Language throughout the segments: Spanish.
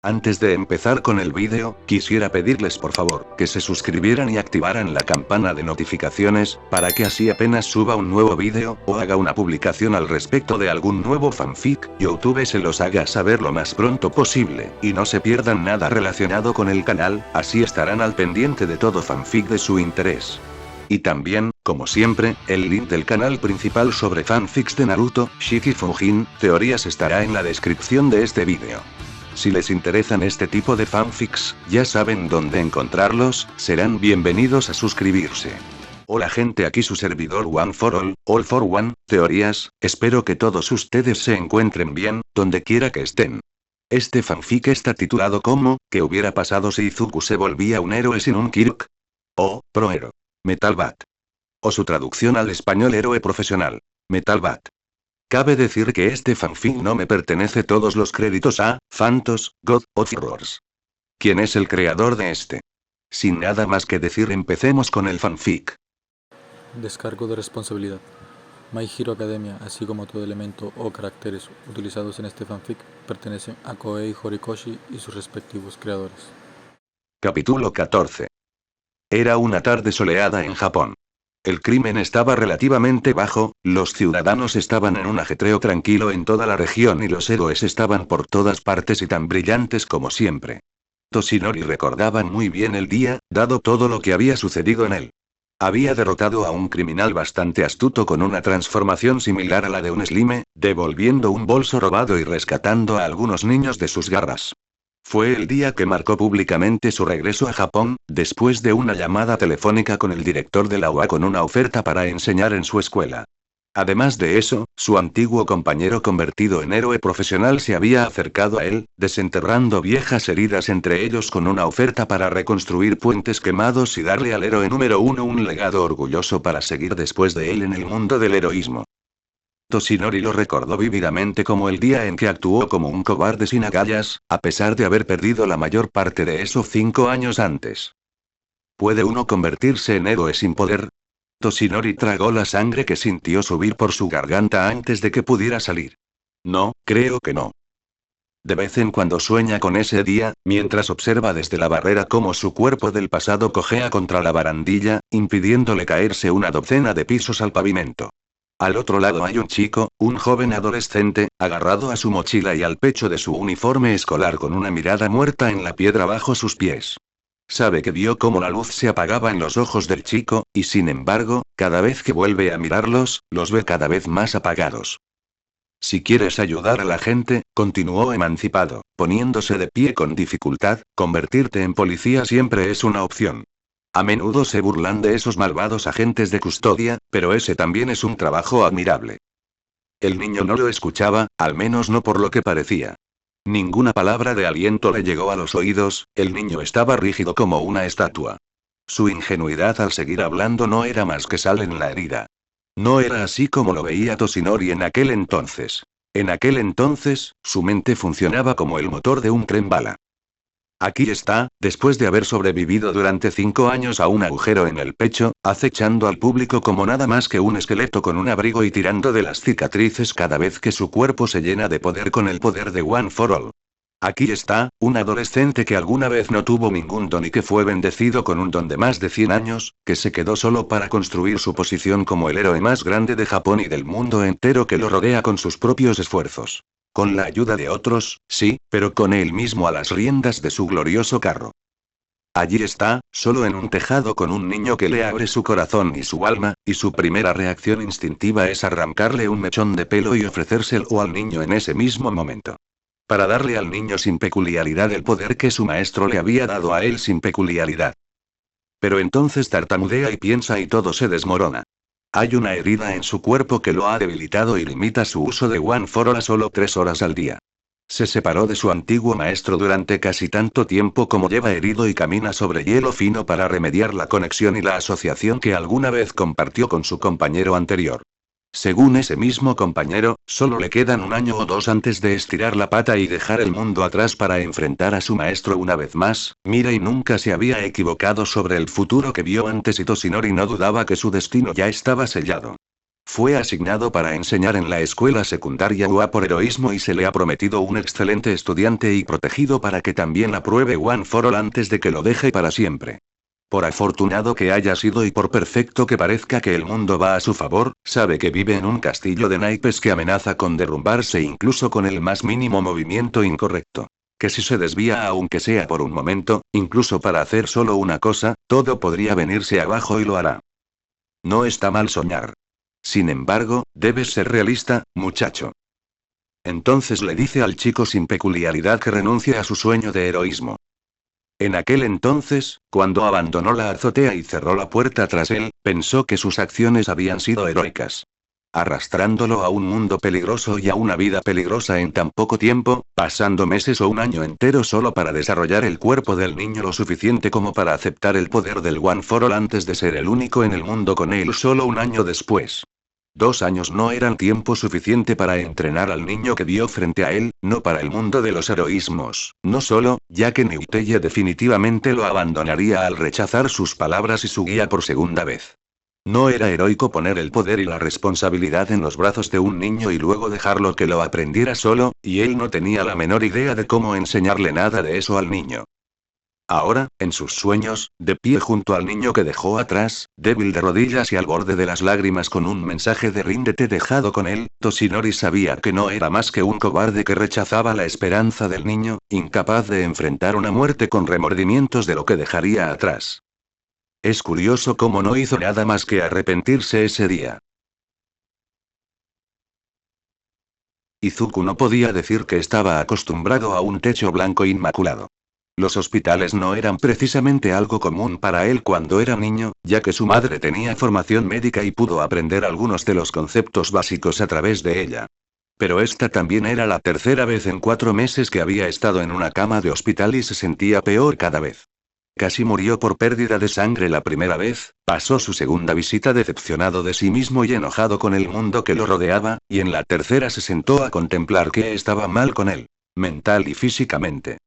Antes de empezar con el vídeo, quisiera pedirles por favor, que se suscribieran y activaran la campana de notificaciones, para que así apenas suba un nuevo vídeo, o haga una publicación al respecto de algún nuevo fanfic, YouTube se los haga saber lo más pronto posible, y no se pierdan nada relacionado con el canal, así estarán al pendiente de todo fanfic de su interés. Y también, como siempre, el link del canal principal sobre fanfics de Naruto, Shiki Fujin, teorías estará en la descripción de este vídeo. Si les interesan este tipo de fanfics, ya saben dónde encontrarlos, serán bienvenidos a suscribirse. Hola gente, aquí su servidor One for All for One, teorías, espero que todos ustedes se encuentren bien, donde quiera que estén. Este fanfic está titulado como, ¿qué hubiera pasado si Izuku se volvía un héroe sin un Kirk? O, Prohero. Metal Bat. O su traducción al español héroe profesional. Metal Bat. Cabe decir que este fanfic no me pertenece todos los créditos a Phantos, God of Horrors. ¿Quién es el creador de este? Sin nada más que decir, empecemos con el fanfic. Descargo de responsabilidad. My Hero Academia, así como todo elemento o caracteres utilizados en este fanfic, pertenecen a Koei Horikoshi y sus respectivos creadores. Capítulo 14. Era una tarde soleada en Japón. El crimen estaba relativamente bajo, los ciudadanos estaban en un ajetreo tranquilo en toda la región y los héroes estaban por todas partes y tan brillantes como siempre. Toshinori recordaba muy bien el día, dado todo lo que había sucedido en él. Había derrotado a un criminal bastante astuto con una transformación similar a la de un slime, devolviendo un bolso robado y rescatando a algunos niños de sus garras. Fue el día que marcó públicamente su regreso a Japón, después de una llamada telefónica con el director de la UA con una oferta para enseñar en su escuela. Además de eso, su antiguo compañero convertido en héroe profesional se había acercado a él, desenterrando viejas heridas entre ellos con una oferta para reconstruir puentes quemados y darle al héroe número 1 un legado orgulloso para seguir después de él en el mundo del heroísmo. Toshinori lo recordó vívidamente como el día en que actuó como un cobarde sin agallas, a pesar de haber perdido la mayor parte de eso 5 años antes. ¿Puede uno convertirse en héroe sin poder? Toshinori tragó la sangre que sintió subir por su garganta antes de que pudiera salir. No, creo que no. De vez en cuando sueña con ese día, mientras observa desde la barrera cómo su cuerpo del pasado cojea contra la barandilla, impidiéndole caerse una docena de pisos al pavimento. Al otro lado hay un chico, un joven adolescente, agarrado a su mochila y al pecho de su uniforme escolar con una mirada muerta en la piedra bajo sus pies. Sabe que vio cómo la luz se apagaba en los ojos del chico, y sin embargo, cada vez que vuelve a mirarlos, los ve cada vez más apagados. Si quieres ayudar a la gente, continuó emancipado, poniéndose de pie con dificultad, convertirte en policía siempre es una opción. A menudo se burlan de esos malvados agentes de custodia, pero ese también es un trabajo admirable. El niño no lo escuchaba, al menos no por lo que parecía. Ninguna palabra de aliento le llegó a los oídos, el niño estaba rígido como una estatua. Su ingenuidad al seguir hablando no era más que sal en la herida. No era así como lo veía Toshinori en aquel entonces. En aquel entonces, su mente funcionaba como el motor de un tren bala. Aquí está, después de haber sobrevivido durante 5 años a un agujero en el pecho, acechando al público como nada más que un esqueleto con un abrigo y tirando de las cicatrices cada vez que su cuerpo se llena de poder con el poder de One for All. Aquí está, un adolescente que alguna vez no tuvo ningún don y que fue bendecido con un don de más de 100 años, que se quedó solo para construir su posición como el héroe más grande de Japón y del mundo entero que lo rodea con sus propios esfuerzos. Con la ayuda de otros, sí, pero con él mismo a las riendas de su glorioso carro. Allí está, solo en un tejado con un niño que le abre su corazón y su alma, y su primera reacción instintiva es arrancarle un mechón de pelo y ofrecérselo al niño en ese mismo momento. Para darle al niño sin peculiaridad el poder que su maestro le había dado a él sin peculiaridad. Pero entonces tartamudea y piensa y todo se desmorona. Hay una herida en su cuerpo que lo ha debilitado y limita su uso de One for All a solo 3 horas al día. Se separó de su antiguo maestro durante casi tanto tiempo como lleva herido y camina sobre hielo fino para remediar la conexión y la asociación que alguna vez compartió con su compañero anterior. Según ese mismo compañero, solo le quedan 1 año o 2 antes de estirar la pata y dejar el mundo atrás para enfrentar a su maestro una vez más. Mirai nunca se había equivocado sobre el futuro que vio antes y Toshinori no dudaba que su destino ya estaba sellado. Fue asignado para enseñar en la escuela secundaria UA por heroísmo y se le ha prometido un excelente estudiante y protegido para que también apruebe One for All antes de que lo deje para siempre. Por afortunado que haya sido y por perfecto que parezca que el mundo va a su favor, sabe que vive en un castillo de naipes que amenaza con derrumbarse incluso con el más mínimo movimiento incorrecto. Que si se desvía aunque sea por un momento, incluso para hacer solo una cosa, todo podría venirse abajo y lo hará. No está mal soñar. Sin embargo, debes ser realista, muchacho. Entonces le dice al chico sin peculiaridad que renuncie a su sueño de heroísmo. En aquel entonces, cuando abandonó la azotea y cerró la puerta tras él, pensó que sus acciones habían sido heroicas. Arrastrándolo a un mundo peligroso y a una vida peligrosa en tan poco tiempo, pasando meses o un año entero solo para desarrollar el cuerpo del niño lo suficiente como para aceptar el poder del One for All antes de ser el único en el mundo con él solo un año después. 2 años no eran tiempo suficiente para entrenar al niño que vio frente a él, no para el mundo de los heroísmos, no solo, ya que Newteye definitivamente lo abandonaría al rechazar sus palabras y su guía por segunda vez. No era heroico poner el poder y la responsabilidad en los brazos de un niño y luego dejarlo que lo aprendiera solo, y él no tenía la menor idea de cómo enseñarle nada de eso al niño. Ahora, en sus sueños, de pie junto al niño que dejó atrás, débil de rodillas y al borde de las lágrimas con un mensaje de ríndete dejado con él, Toshinori sabía que no era más que un cobarde que rechazaba la esperanza del niño, incapaz de enfrentar una muerte con remordimientos de lo que dejaría atrás. Es curioso cómo no hizo nada más que arrepentirse ese día. Izuku no podía decir que estaba acostumbrado a un techo blanco inmaculado. Los hospitales no eran precisamente algo común para él cuando era niño, ya que su madre tenía formación médica y pudo aprender algunos de los conceptos básicos a través de ella. Pero esta también era la tercera vez en 4 meses que había estado en una cama de hospital y se sentía peor cada vez. Casi murió por pérdida de sangre la primera vez, pasó su segunda visita decepcionado de sí mismo y enojado con el mundo que lo rodeaba, y en la tercera se sentó a contemplar qué estaba mal con él, mental y físicamente.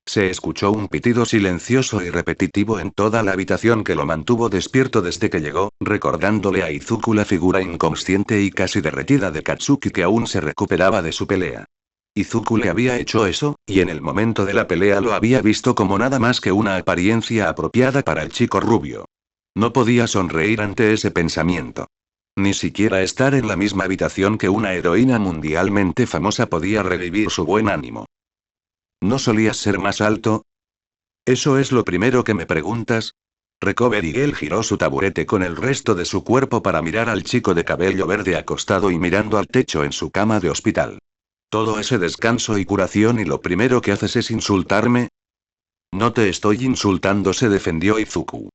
Se escuchó un pitido silencioso y repetitivo en toda la habitación que lo mantuvo despierto desde que llegó, recordándole a Izuku la figura inconsciente y casi derretida de Katsuki que aún se recuperaba de su pelea. Izuku le había hecho eso, y en el momento de la pelea lo había visto como nada más que una apariencia apropiada para el chico rubio. No podía sonreír ante ese pensamiento. Ni siquiera estar en la misma habitación que una heroína mundialmente famosa podía revivir su buen ánimo. ¿No solías ser más alto? ¿Eso es lo primero que me preguntas? Recoverigel giró su taburete con el resto de su cuerpo para mirar al chico de cabello verde acostado y mirando al techo en su cama de hospital. Todo ese descanso y curación y lo primero que haces es insultarme. No te estoy insultando, se defendió Izuku.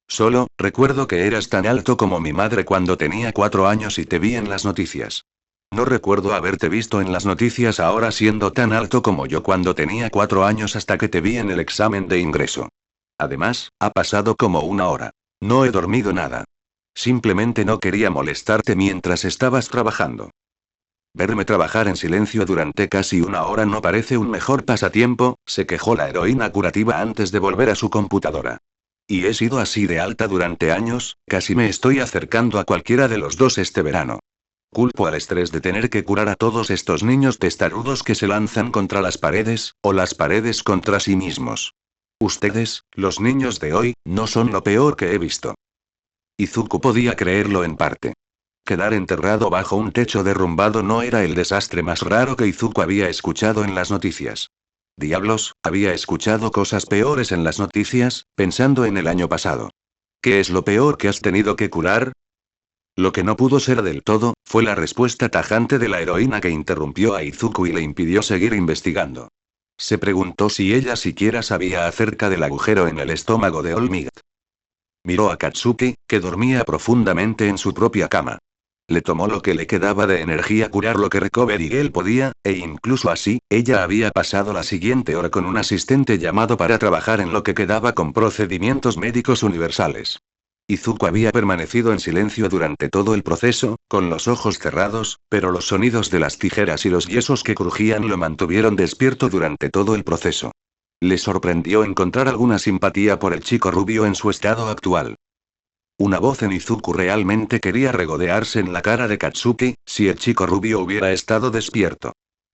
Solo, recuerdo que eras tan alto como mi madre cuando tenía 4 años y te vi en las noticias. No recuerdo haberte visto en las noticias ahora siendo tan alto como yo cuando tenía 4 años hasta que te vi en el examen de ingreso. Además, ha pasado como 1 hora. No he dormido nada. Simplemente no quería molestarte mientras estabas trabajando. Verme trabajar en silencio durante casi 1 hora no parece un mejor pasatiempo, se quejó la heroína curativa antes de volver a su computadora. Y he sido así de alta durante años, casi me estoy acercando a cualquiera de los dos este verano. Culpo al estrés de tener que curar a todos estos niños testarudos que se lanzan contra las paredes, o las paredes contra sí mismos. Ustedes, los niños de hoy, no son lo peor que he visto. Izuku podía creerlo en parte. Quedar enterrado bajo un techo derrumbado no era el desastre más raro que Izuku había escuchado en las noticias. Diablos, había escuchado cosas peores en las noticias, pensando en el año pasado. ¿Qué es lo peor que has tenido que curar? Lo que no pudo ser del todo, fue la respuesta tajante de la heroína que interrumpió a Izuku y le impidió seguir investigando. Se preguntó si ella siquiera sabía acerca del agujero en el estómago de All Might. Miró a Katsuki, que dormía profundamente en su propia cama. Le tomó lo que le quedaba de energía curar lo que Recoverigel podía, e incluso así, ella había pasado la siguiente hora con un asistente llamado para trabajar en lo que quedaba con procedimientos médicos universales. Izuku había permanecido en silencio durante todo el proceso, con los ojos cerrados, pero los sonidos de las tijeras y los yesos que crujían lo mantuvieron despierto durante todo el proceso. Le sorprendió encontrar alguna simpatía por el chico rubio en su estado actual. Una voz en Izuku realmente quería regodearse en la cara de Katsuki, si el chico rubio hubiera estado despierto.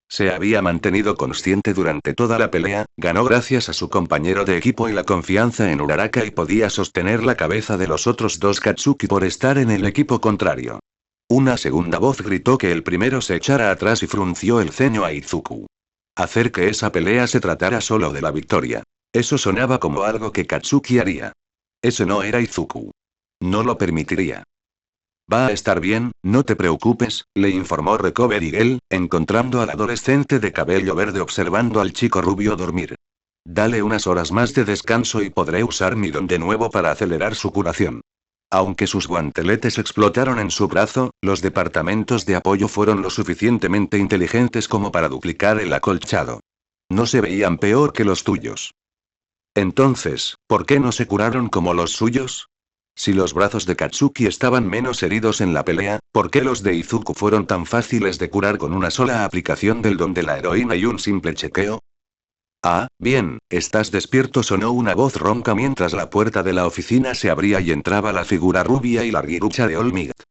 Se había mantenido consciente durante toda la pelea, ganó gracias a su compañero de equipo y la confianza en Uraraka y podía sostener la cabeza de los otros dos Katsuki por estar en el equipo contrario. Una segunda voz gritó que el primero se echara atrás y frunció el ceño a Izuku. Hacer que esa pelea se tratara solo de la victoria. Eso sonaba como algo que Katsuki haría. Ese no era Izuku. No lo permitiría. Va a estar bien, no te preocupes, le informó Recover Eagle, encontrando al adolescente de cabello verde observando al chico rubio dormir. Dale unas horas más de descanso y podré usar mi don de nuevo para acelerar su curación. Aunque sus guanteletes explotaron en su brazo, los departamentos de apoyo fueron lo suficientemente inteligentes como para duplicar el acolchado. No se veían peor que los tuyos. Entonces, ¿por qué no se curaron como los suyos? Si los brazos de Katsuki estaban menos heridos en la pelea, ¿por qué los de Izuku fueron tan fáciles de curar con una sola aplicación del don de la heroína y un simple chequeo? Ah, bien, ¿estás despierto? Sonó una voz ronca mientras la puerta de la oficina se abría y entraba la figura rubia y larguirucha de All Might.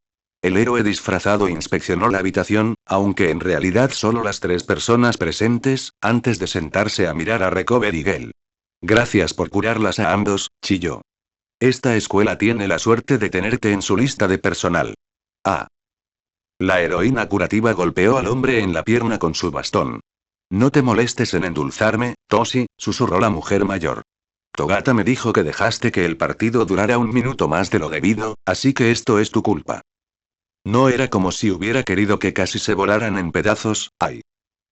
El héroe disfrazado inspeccionó la habitación, aunque en realidad solo las 3 personas presentes, antes de sentarse a mirar a Recover Eagle. Gracias por curarlas a ambos, chilló. Esta escuela tiene la suerte de tenerte en su lista de personal. Ah. La heroína curativa golpeó al hombre en la pierna con su bastón. No te molestes en endulzarme, Toshi, susurró la mujer mayor. Togata me dijo que dejaste que el partido durara 1 minuto más de lo debido, así que esto es tu culpa. No era como si hubiera querido que casi se volaran en pedazos, ay.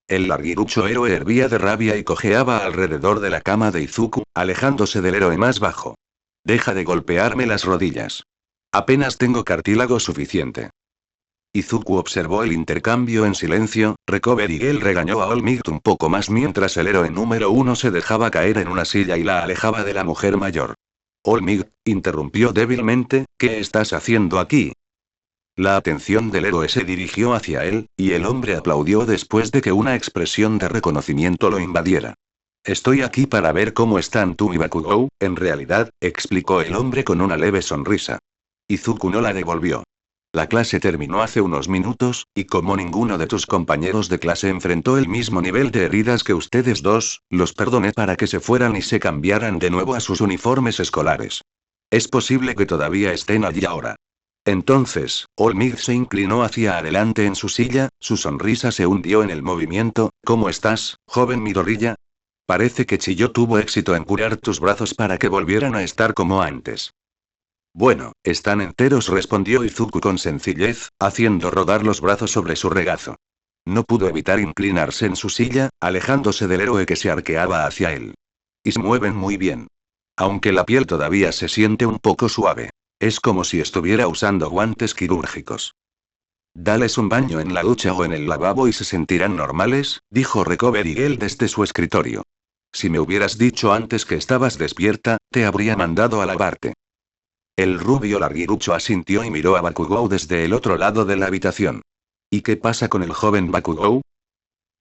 El larguirucho héroe hervía de rabia y cojeaba alrededor de la cama de Izuku, alejándose del héroe más bajo. Deja de golpearme las rodillas. Apenas tengo cartílago suficiente. Izuku observó el intercambio en silencio. Recover Eagle regañó a All Might un poco más mientras el héroe número 1 se dejaba caer en una silla y la alejaba de la mujer mayor. All Might, interrumpió débilmente, ¿qué estás haciendo aquí? La atención del héroe se dirigió hacia él, y el hombre aplaudió después de que una expresión de reconocimiento lo invadiera. Estoy aquí para ver cómo están tú y Bakugou, en realidad, explicó el hombre con una leve sonrisa. Izuku no la devolvió. La clase terminó hace unos minutos, y como ninguno de tus compañeros de clase enfrentó el mismo nivel de heridas que ustedes dos, los perdoné para que se fueran y se cambiaran de nuevo a sus uniformes escolares. Es posible que todavía estén allí ahora. Entonces, All Might se inclinó hacia adelante en su silla, su sonrisa se hundió en el movimiento. ¿Cómo estás, joven Midoriya? Parece que Chiyo tuvo éxito en curar tus brazos para que volvieran a estar como antes. Bueno, están enteros, respondió Izuku con sencillez, haciendo rodar los brazos sobre su regazo. No pudo evitar inclinarse en su silla, alejándose del héroe que se arqueaba hacia él. Y se mueven muy bien. Aunque la piel todavía se siente un poco suave. Es como si estuviera usando guantes quirúrgicos. Dales un baño en la ducha o en el lavabo y se sentirán normales, dijo Recover Eagle desde su escritorio. Si me hubieras dicho antes que estabas despierta, te habría mandado a lavarte. El rubio larguirucho asintió y miró a Bakugou desde el otro lado de la habitación. ¿Y qué pasa con el joven Bakugou?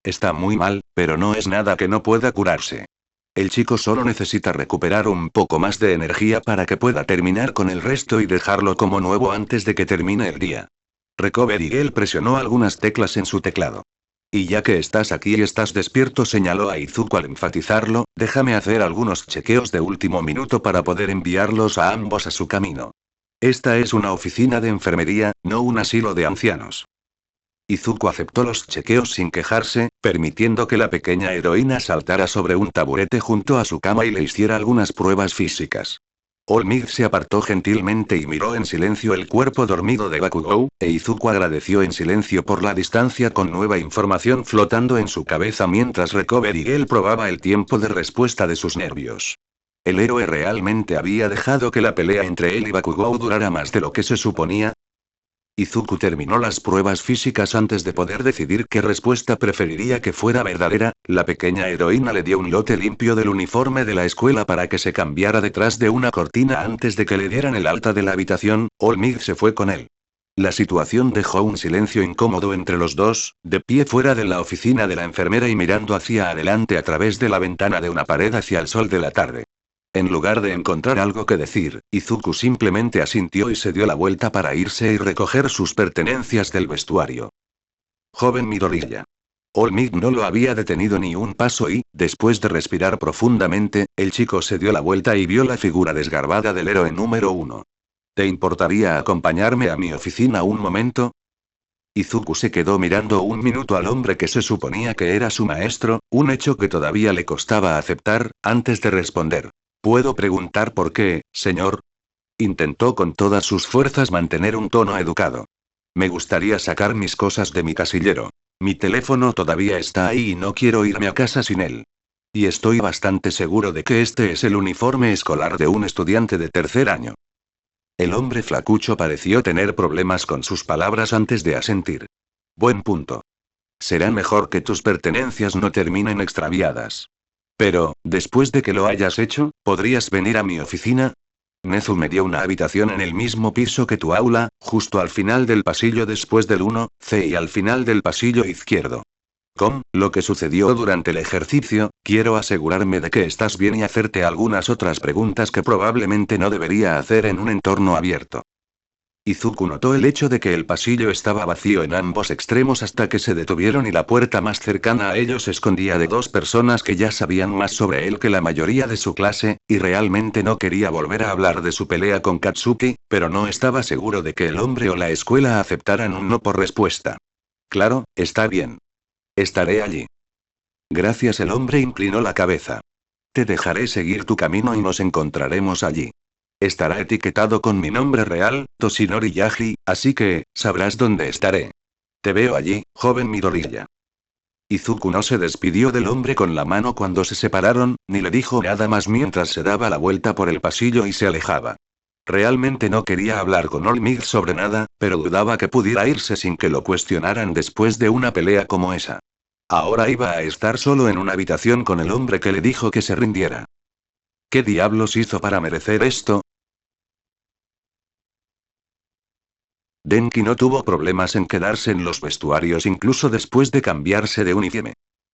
Está muy mal, pero no es nada que no pueda curarse. El chico solo necesita recuperar un poco más de energía para que pueda terminar con el resto y dejarlo como nuevo antes de que termine el día. Recover Eagle presionó algunas teclas en su teclado. Y ya que estás aquí y estás despierto, señaló a Izuku al enfatizarlo, déjame hacer algunos chequeos de último minuto para poder enviarlos a ambos a su camino. Esta es una oficina de enfermería, no un asilo de ancianos. Izuku aceptó los chequeos sin quejarse, permitiendo que la pequeña heroína saltara sobre un taburete junto a su cama y le hiciera algunas pruebas físicas. All Might se apartó gentilmente y miró en silencio el cuerpo dormido de Bakugou, e Izuku agradeció en silencio por la distancia con nueva información flotando en su cabeza mientras Recover Eagle probaba el tiempo de respuesta de sus nervios. ¿El héroe realmente había dejado que la pelea entre él y Bakugou durara más de lo que se suponía? Izuku terminó las pruebas físicas antes de poder decidir qué respuesta preferiría que fuera verdadera. La pequeña heroína le dio un lote limpio del uniforme de la escuela para que se cambiara detrás de una cortina antes de que le dieran el alta de la habitación. All Might se fue con él. La situación dejó un silencio incómodo entre los dos, de pie fuera de la oficina de la enfermera y mirando hacia adelante a través de la ventana de una pared hacia el sol de la tarde. En lugar de encontrar algo que decir, Izuku simplemente asintió y se dio la vuelta para irse y recoger sus pertenencias del vestuario. Joven Midoriya. All Might no lo había detenido ni un paso y, después de respirar profundamente, el chico se dio la vuelta y vio la figura desgarbada del héroe número 1. ¿Te importaría acompañarme a mi oficina un momento? Izuku se quedó mirando un minuto al hombre que se suponía que era su maestro, un hecho que todavía le costaba aceptar, antes de responder. ¿Puedo preguntar por qué, señor? Intentó con todas sus fuerzas mantener un tono educado. Me gustaría sacar mis cosas de mi casillero. Mi teléfono todavía está ahí y no quiero irme a casa sin él. Y estoy bastante seguro de que este es el uniforme escolar de un estudiante de tercer año. El hombre flacucho pareció tener problemas con sus palabras antes de asentir. Buen punto. Será mejor que tus pertenencias no terminen extraviadas. Pero, después de que lo hayas hecho, ¿podrías venir a mi oficina? Nezu me dio una habitación en el mismo piso que tu aula, justo al final del pasillo después del 1C y al final del pasillo izquierdo. Con lo que sucedió durante el ejercicio, quiero asegurarme de que estás bien y hacerte algunas otras preguntas que probablemente no debería hacer en un entorno abierto. Izuku notó el hecho de que el pasillo estaba vacío en ambos extremos hasta que se detuvieron y la puerta más cercana a ellos se escondía de dos personas que ya sabían más sobre él que la mayoría de su clase, y realmente no quería volver a hablar de su pelea con Katsuki, pero no estaba seguro de que el hombre o la escuela aceptaran un no por respuesta. Claro, está bien. Estaré allí. Gracias, el hombre inclinó la cabeza. Te dejaré seguir tu camino y nos encontraremos allí. Estará etiquetado con mi nombre real, Toshinori Yaji, así que, sabrás dónde estaré. Te veo allí, joven Midoriya. Izuku no se despidió del hombre con la mano cuando se separaron, ni le dijo nada más mientras se daba la vuelta por el pasillo y se alejaba. Realmente no quería hablar con All Might sobre nada, pero dudaba que pudiera irse sin que lo cuestionaran después de una pelea como esa. Ahora iba a estar solo en una habitación con el hombre que le dijo que se rindiera. ¿Qué diablos hizo para merecer esto? Denki no tuvo problemas en quedarse en los vestuarios incluso después de cambiarse de uniforme.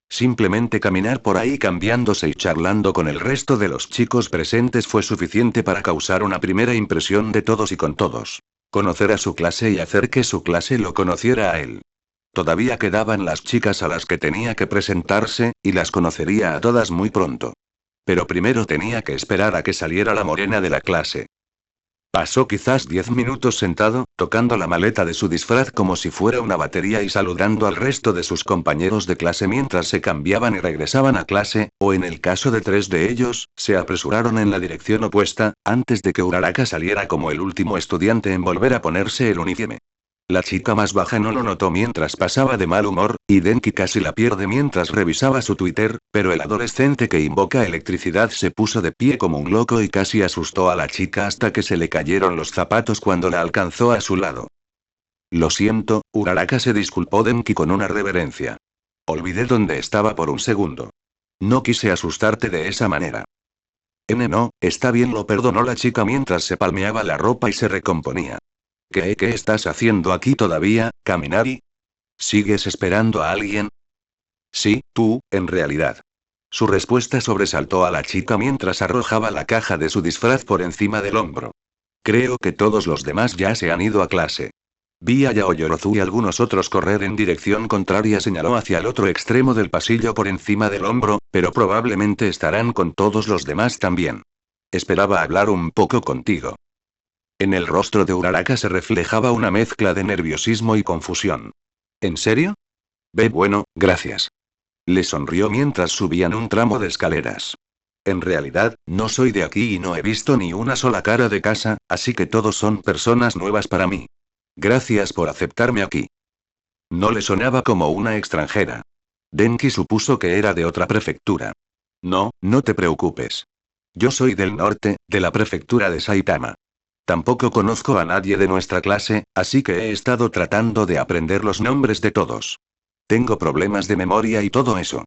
Simplemente caminar por ahí cambiándose y charlando con el resto de los chicos presentes fue suficiente para causar una primera impresión de todos y con todos. Conocer a su clase y hacer que su clase lo conociera a él. Todavía quedaban las chicas a las que tenía que presentarse, y las conocería a todas muy pronto. Pero primero tenía que esperar a que saliera la morena de la clase. Pasó quizás 10 minutos sentado, tocando la maleta de su disfraz como si fuera una batería y saludando al resto de sus compañeros de clase mientras se cambiaban y regresaban a clase, o en el caso de 3 de ellos, se apresuraron en la dirección opuesta, antes de que Uraraka saliera como el último estudiante en volver a ponerse el uniforme. La chica más baja no lo notó mientras pasaba de mal humor, y Denki casi la pierde mientras revisaba su Twitter, pero el adolescente que invoca electricidad se puso de pie como un loco y casi asustó a la chica hasta que se le cayeron los zapatos cuando la alcanzó a su lado. Lo siento, Uraraka, se disculpó Denki con una reverencia. Olvidé dónde estaba por un segundo. No quise asustarte de esa manera. No, está bien, lo perdonó la chica mientras se palmeaba la ropa y se recomponía. ¿Qué estás haciendo aquí todavía, Kaminari? ¿Sigues esperando a alguien? Sí, tú, en realidad. Su respuesta sobresaltó a la chica mientras arrojaba la caja de su disfraz por encima del hombro. Creo que todos los demás ya se han ido a clase. Vi a Yaoyorozu y algunos otros correr en dirección contraria, señaló hacia el otro extremo del pasillo por encima del hombro, pero probablemente estarán con todos los demás también. Esperaba hablar un poco contigo. En el rostro de Uraraka se reflejaba una mezcla de nerviosismo y confusión. ¿En serio? Bueno, gracias. Le sonrió mientras subían un tramo de escaleras. En realidad, no soy de aquí y no he visto ni una sola cara de casa, así que todos son personas nuevas para mí. Gracias por aceptarme aquí. No le sonaba como una extranjera. Denki supuso que era de otra prefectura. No, no te preocupes. Yo soy del norte, de la prefectura de Saitama. Tampoco conozco a nadie de nuestra clase, así que he estado tratando de aprender los nombres de todos. Tengo problemas de memoria y todo eso.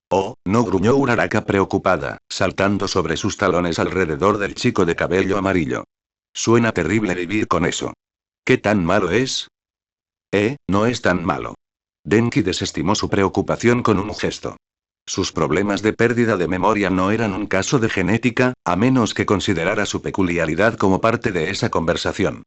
Oh, no, gruñó Uraraka preocupada, saltando sobre sus talones alrededor del chico de cabello amarillo. Suena terrible vivir con eso. ¿Qué tan malo es? No es tan malo. Denki desestimó su preocupación con un gesto. Sus problemas de pérdida de memoria no eran un caso de genética, a menos que considerara su peculiaridad como parte de esa conversación.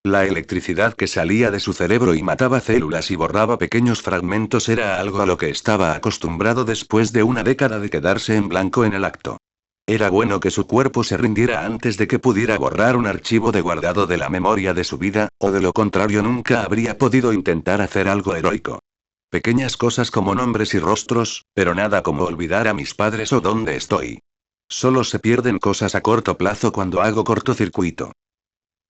La electricidad que salía de su cerebro y mataba células y borraba pequeños fragmentos era algo a lo que estaba acostumbrado después de una década de quedarse en blanco en el acto. Era bueno que su cuerpo se rindiera antes de que pudiera borrar un archivo de guardado de la memoria de su vida, o de lo contrario nunca habría podido intentar hacer algo heroico. Pequeñas cosas como nombres y rostros, pero nada como olvidar a mis padres o dónde estoy. Solo se pierden cosas a corto plazo cuando hago cortocircuito.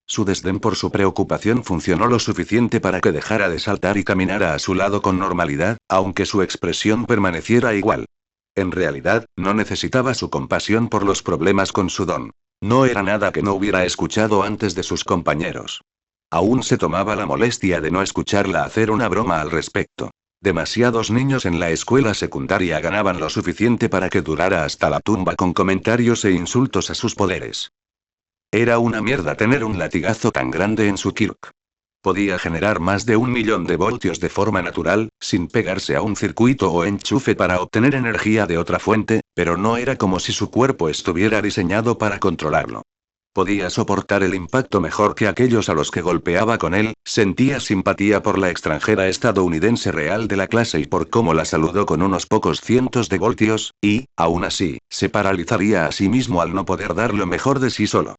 Su desdén por su preocupación funcionó lo suficiente para que dejara de saltar y caminara a su lado con normalidad, aunque su expresión permaneciera igual. En realidad, no necesitaba su compasión por los problemas con su don. No era nada que no hubiera escuchado antes de sus compañeros. Aún se tomaba la molestia de no escucharla hacer una broma al respecto. Demasiados niños en la escuela secundaria ganaban lo suficiente para que durara hasta la tumba con comentarios e insultos a sus poderes. Era una mierda tener un latigazo tan grande en su kirk. Podía generar más de 1.000.000 de voltios de forma natural, sin pegarse a un circuito o enchufe para obtener energía de otra fuente, pero no era como si su cuerpo estuviera diseñado para controlarlo. Podía soportar el impacto mejor que aquellos a los que golpeaba con él, sentía simpatía por la extranjera estadounidense real de la clase y por cómo la saludó con unos pocos cientos de voltios, y, aún así, se paralizaría a sí mismo al no poder dar lo mejor de sí solo.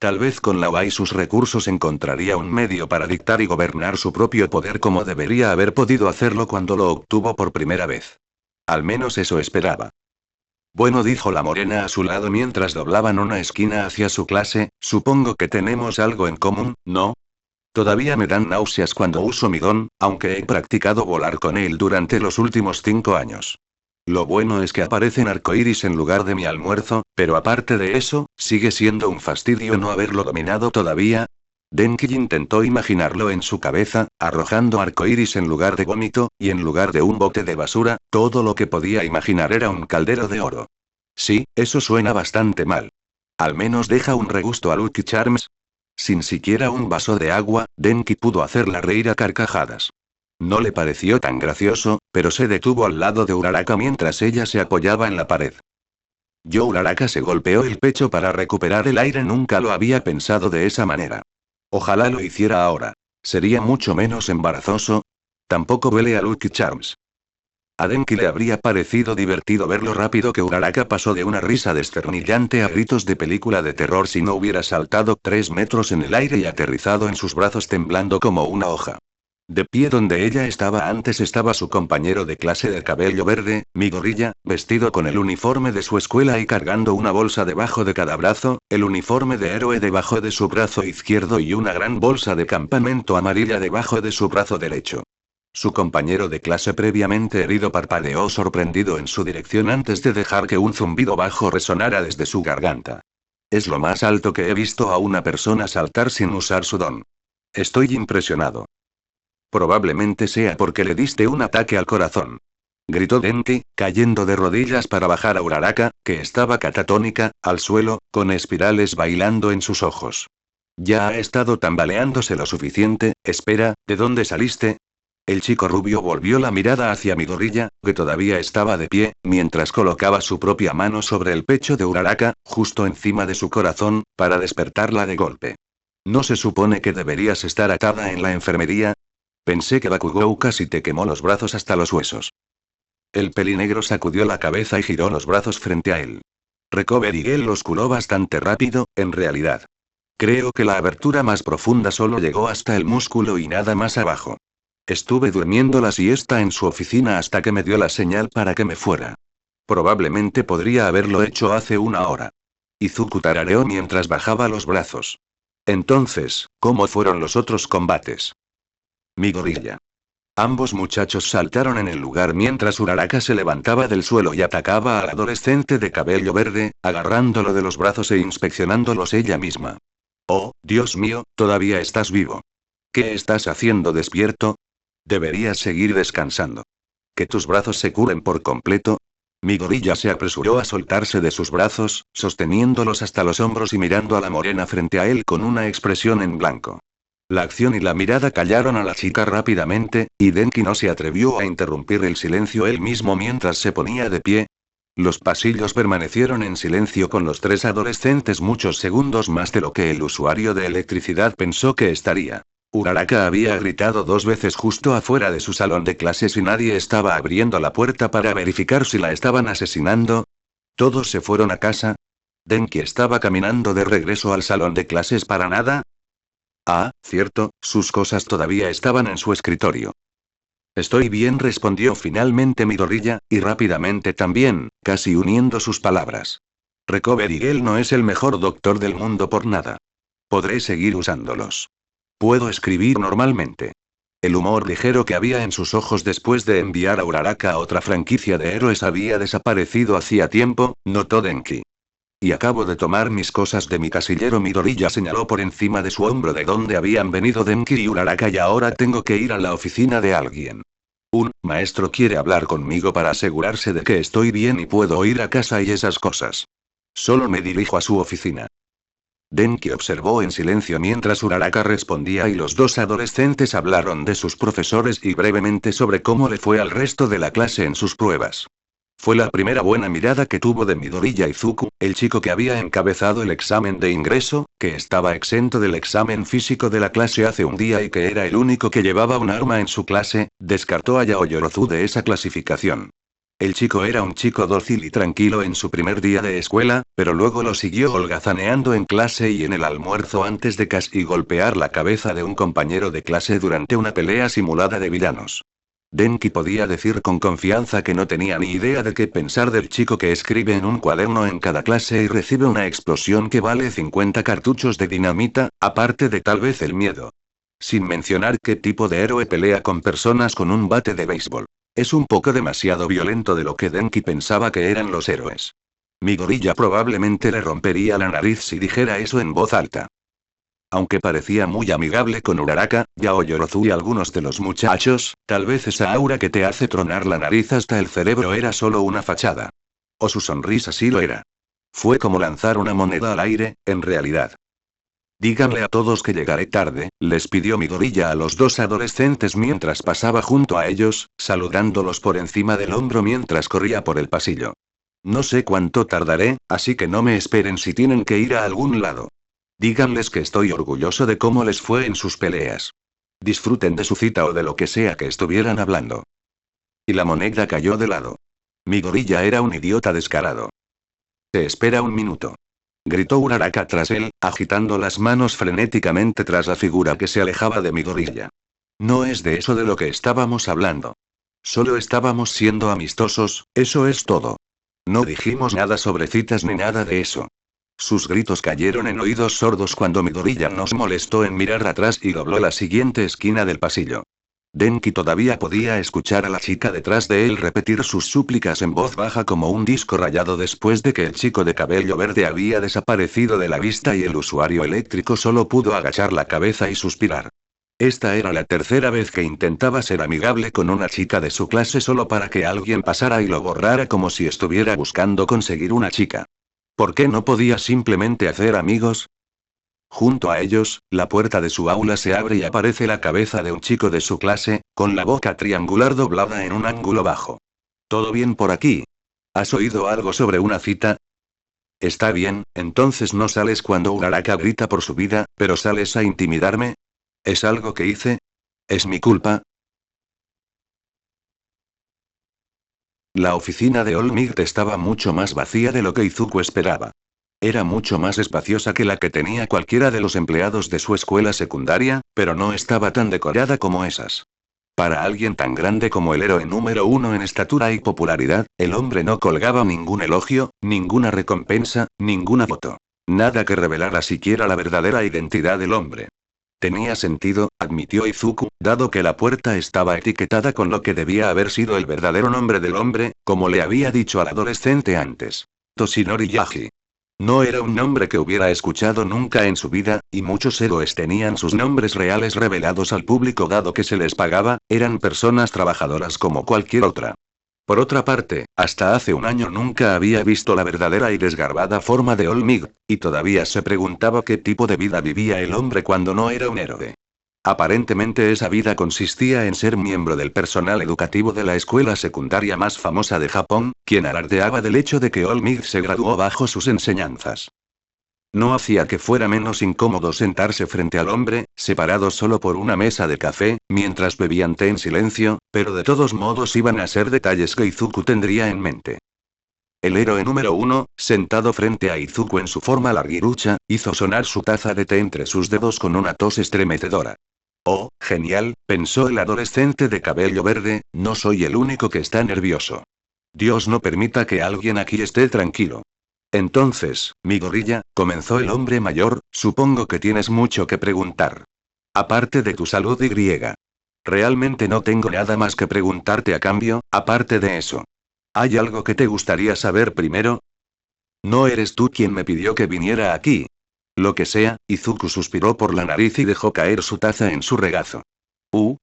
Tal vez con la UA y sus recursos encontraría un medio para dictar y gobernar su propio poder como debería haber podido hacerlo cuando lo obtuvo por primera vez. Al menos eso esperaba. Bueno, dijo la morena a su lado mientras doblaban una esquina hacia su clase, supongo que tenemos algo en común, ¿no? Todavía me dan náuseas cuando uso mi don, aunque he practicado volar con él durante los últimos 5 años. Lo bueno es que aparecen arcoíris en lugar de mi almuerzo, pero aparte de eso, sigue siendo un fastidio no haberlo dominado todavía. Denki intentó imaginarlo en su cabeza, arrojando arcoíris en lugar de vómito, y en lugar de un bote de basura, todo lo que podía imaginar era un caldero de oro. Sí, eso suena bastante mal. Al menos deja un regusto a Lucky Charms. Sin siquiera un vaso de agua, Denki pudo hacerla reír a carcajadas. No le pareció tan gracioso, pero se detuvo al lado de Uraraka mientras ella se apoyaba en la pared. Uraraka se golpeó el pecho para recuperar el aire, nunca lo había pensado de esa manera. Ojalá lo hiciera ahora. Sería mucho menos embarazoso. Tampoco huele a Lucky Charms. A Denki le habría parecido divertido ver lo rápido que Uraraka pasó de una risa desternillante a gritos de película de terror si no hubiera saltado 3 metros en el aire y aterrizado en sus brazos temblando como una hoja. De pie donde ella estaba antes estaba su compañero de clase de cabello verde, Midoriya, vestido con el uniforme de su escuela y cargando una bolsa debajo de cada brazo, el uniforme de héroe debajo de su brazo izquierdo y una gran bolsa de campamento amarilla debajo de su brazo derecho. Su compañero de clase previamente herido parpadeó sorprendido en su dirección antes de dejar que un zumbido bajo resonara desde su garganta. Es lo más alto que he visto a una persona saltar sin usar su don. Estoy impresionado. Probablemente sea porque le diste un ataque al corazón. Gritó Denki, cayendo de rodillas para bajar a Uraraka, que estaba catatónica, al suelo, con espirales bailando en sus ojos. Ya ha estado tambaleándose lo suficiente. Espera, ¿de dónde saliste? El chico rubio volvió la mirada hacia Midoriya, que todavía estaba de pie, mientras colocaba su propia mano sobre el pecho de Uraraka, justo encima de su corazón, para despertarla de golpe. ¿No se supone que deberías estar atada en la enfermería? Pensé que Bakugou casi te quemó los brazos hasta los huesos. El pelinegro sacudió la cabeza y giró los brazos frente a él. Recover y él los curó bastante rápido, en realidad. Creo que la abertura más profunda solo llegó hasta el músculo y nada más abajo. Estuve durmiendo la siesta en su oficina hasta que me dio la señal para que me fuera. Probablemente podría haberlo hecho hace 1 hora. Izuku tarareó mientras bajaba los brazos. Entonces, ¿cómo fueron los otros combates? Midoriya. Ambos muchachos saltaron en el lugar mientras Uraraka se levantaba del suelo y atacaba al adolescente de cabello verde, agarrándolo de los brazos e inspeccionándolos ella misma. Oh, Dios mío, todavía estás vivo. ¿Qué estás haciendo despierto? Deberías seguir descansando. Que tus brazos se curen por completo. Midoriya se apresuró a soltarse de sus brazos, sosteniéndolos hasta los hombros y mirando a la morena frente a él con una expresión en blanco. La acción y la mirada callaron a la chica rápidamente, y Denki no se atrevió a interrumpir el silencio él mismo mientras se ponía de pie. Los pasillos permanecieron en silencio con los tres adolescentes muchos segundos más de lo que el usuario de electricidad pensó que estaría. Uraraka había gritado 2 veces justo afuera de su salón de clases y nadie estaba abriendo la puerta para verificar si la estaban asesinando. Todos se fueron a casa. Denki estaba caminando de regreso al salón de clases para nada. Ah, cierto, sus cosas todavía estaban en su escritorio. Estoy bien, respondió finalmente Midoriya, y rápidamente también, casi uniendo sus palabras. Recovery Gel no es el mejor doctor del mundo por nada. Podré seguir usándolos. Puedo escribir normalmente. El humor ligero que había en sus ojos después de enviar a Uraraka a otra franquicia de héroes había desaparecido hacía tiempo, notó Denki. Y acabo de tomar mis cosas de mi casillero. Midoriya señaló por encima de su hombro de dónde habían venido Denki y Uraraka y ahora tengo que ir a la oficina de alguien. Un maestro quiere hablar conmigo para asegurarse de que estoy bien y puedo ir a casa y esas cosas. Solo me dirijo a su oficina. Denki observó en silencio mientras Uraraka respondía y los dos adolescentes hablaron de sus profesores y brevemente sobre cómo le fue al resto de la clase en sus pruebas. Fue la primera buena mirada que tuvo de Midoriya Izuku, el chico que había encabezado el examen de ingreso, que estaba exento del examen físico de la clase hace un día y que era el único que llevaba un arma en su clase, descartó a Yaoyorozu de esa clasificación. El chico era un chico dócil y tranquilo en su primer día de escuela, pero luego lo siguió holgazaneando en clase y en el almuerzo antes de casi golpear la cabeza de un compañero de clase durante una pelea simulada de villanos. Denki podía decir con confianza que no tenía ni idea de qué pensar del chico que escribe en un cuaderno en cada clase y recibe una explosión que vale 50 cartuchos de dinamita, aparte de tal vez el miedo. Sin mencionar qué tipo de héroe pelea con personas con un bate de béisbol. Es un poco demasiado violento de lo que Denki pensaba que eran los héroes. Midoriya probablemente le rompería la nariz si dijera eso en voz alta. Aunque parecía muy amigable con Uraraka, Yaoyorozu y algunos de los muchachos, tal vez esa aura que te hace tronar la nariz hasta el cerebro era solo una fachada. O su sonrisa sí lo era. Fue como lanzar una moneda al aire, en realidad. Díganle a todos que llegaré tarde, les pidió Midoriya a los dos adolescentes mientras pasaba junto a ellos, saludándolos por encima del hombro mientras corría por el pasillo. No sé cuánto tardaré, así que no me esperen si tienen que ir a algún lado. Díganles que estoy orgulloso de cómo les fue en sus peleas. Disfruten de su cita o de lo que sea que estuvieran hablando. Y la moneda cayó de lado. Midoriya era un idiota descarado. Te espera un minuto. Gritó Uraraka tras él, agitando las manos frenéticamente tras la figura que se alejaba de Midoriya. No es de eso de lo que estábamos hablando. Solo estábamos siendo amistosos, eso es todo. No dijimos nada sobre citas ni nada de eso. Sus gritos cayeron en oídos sordos cuando Midoriya nos molestó en mirar atrás y dobló la siguiente esquina del pasillo. Denki todavía podía escuchar a la chica detrás de él repetir sus súplicas en voz baja como un disco rayado después de que el chico de cabello verde había desaparecido de la vista y el usuario eléctrico solo pudo agachar la cabeza y suspirar. Esta era la tercera vez que intentaba ser amigable con una chica de su clase solo para que alguien pasara y lo borrara como si estuviera buscando conseguir una chica. ¿Por qué no podía simplemente hacer amigos? Junto a ellos, la puerta de su aula se abre y aparece la cabeza de un chico de su clase, con la boca triangular doblada en un ángulo bajo. ¿Todo bien por aquí? ¿Has oído algo sobre una cita? Está bien, entonces no sales cuando Uraraka grita por su vida, pero sales a intimidarme. ¿Es algo que hice? ¿Es mi culpa? La oficina de All Might estaba mucho más vacía de lo que Izuku esperaba. Era mucho más espaciosa que la que tenía cualquiera de los empleados de su escuela secundaria, pero no estaba tan decorada como esas. Para alguien tan grande como el héroe número 1 en estatura y popularidad, el hombre no colgaba ningún elogio, ninguna recompensa, ninguna foto. Nada que revelara siquiera la verdadera identidad del hombre. Tenía sentido, admitió Izuku, dado que la puerta estaba etiquetada con lo que debía haber sido el verdadero nombre del hombre, como le había dicho al adolescente antes. Toshinori Yagi. No era un nombre que hubiera escuchado nunca en su vida, y muchos héroes tenían sus nombres reales revelados al público dado que se les pagaba, eran personas trabajadoras como cualquier otra. Por otra parte, hasta hace un año nunca había visto la verdadera y desgarbada forma de All Might, y todavía se preguntaba qué tipo de vida vivía el hombre cuando no era un héroe. Aparentemente esa vida consistía en ser miembro del personal educativo de la escuela secundaria más famosa de Japón, quien alardeaba del hecho de que Olmig se graduó bajo sus enseñanzas. No hacía que fuera menos incómodo sentarse frente al hombre, separados solo por una mesa de café, mientras bebían té en silencio, pero de todos modos iban a ser detalles que Izuku tendría en mente. El héroe número 1, sentado frente a Izuku en su forma larguirucha, hizo sonar su taza de té entre sus dedos con una tos estremecedora. Oh, genial, pensó el adolescente de cabello verde, no soy el único que está nervioso. Dios no permita que alguien aquí esté tranquilo. Entonces, mi gorilla, comenzó el hombre mayor, supongo que tienes mucho que preguntar. Aparte de tu salud y griega. Realmente no tengo nada más que preguntarte a cambio, aparte de eso. ¿Hay algo que te gustaría saber primero? No eres tú quien me pidió que viniera aquí. Lo que sea, Izuku suspiró por la nariz y dejó caer su taza en su regazo.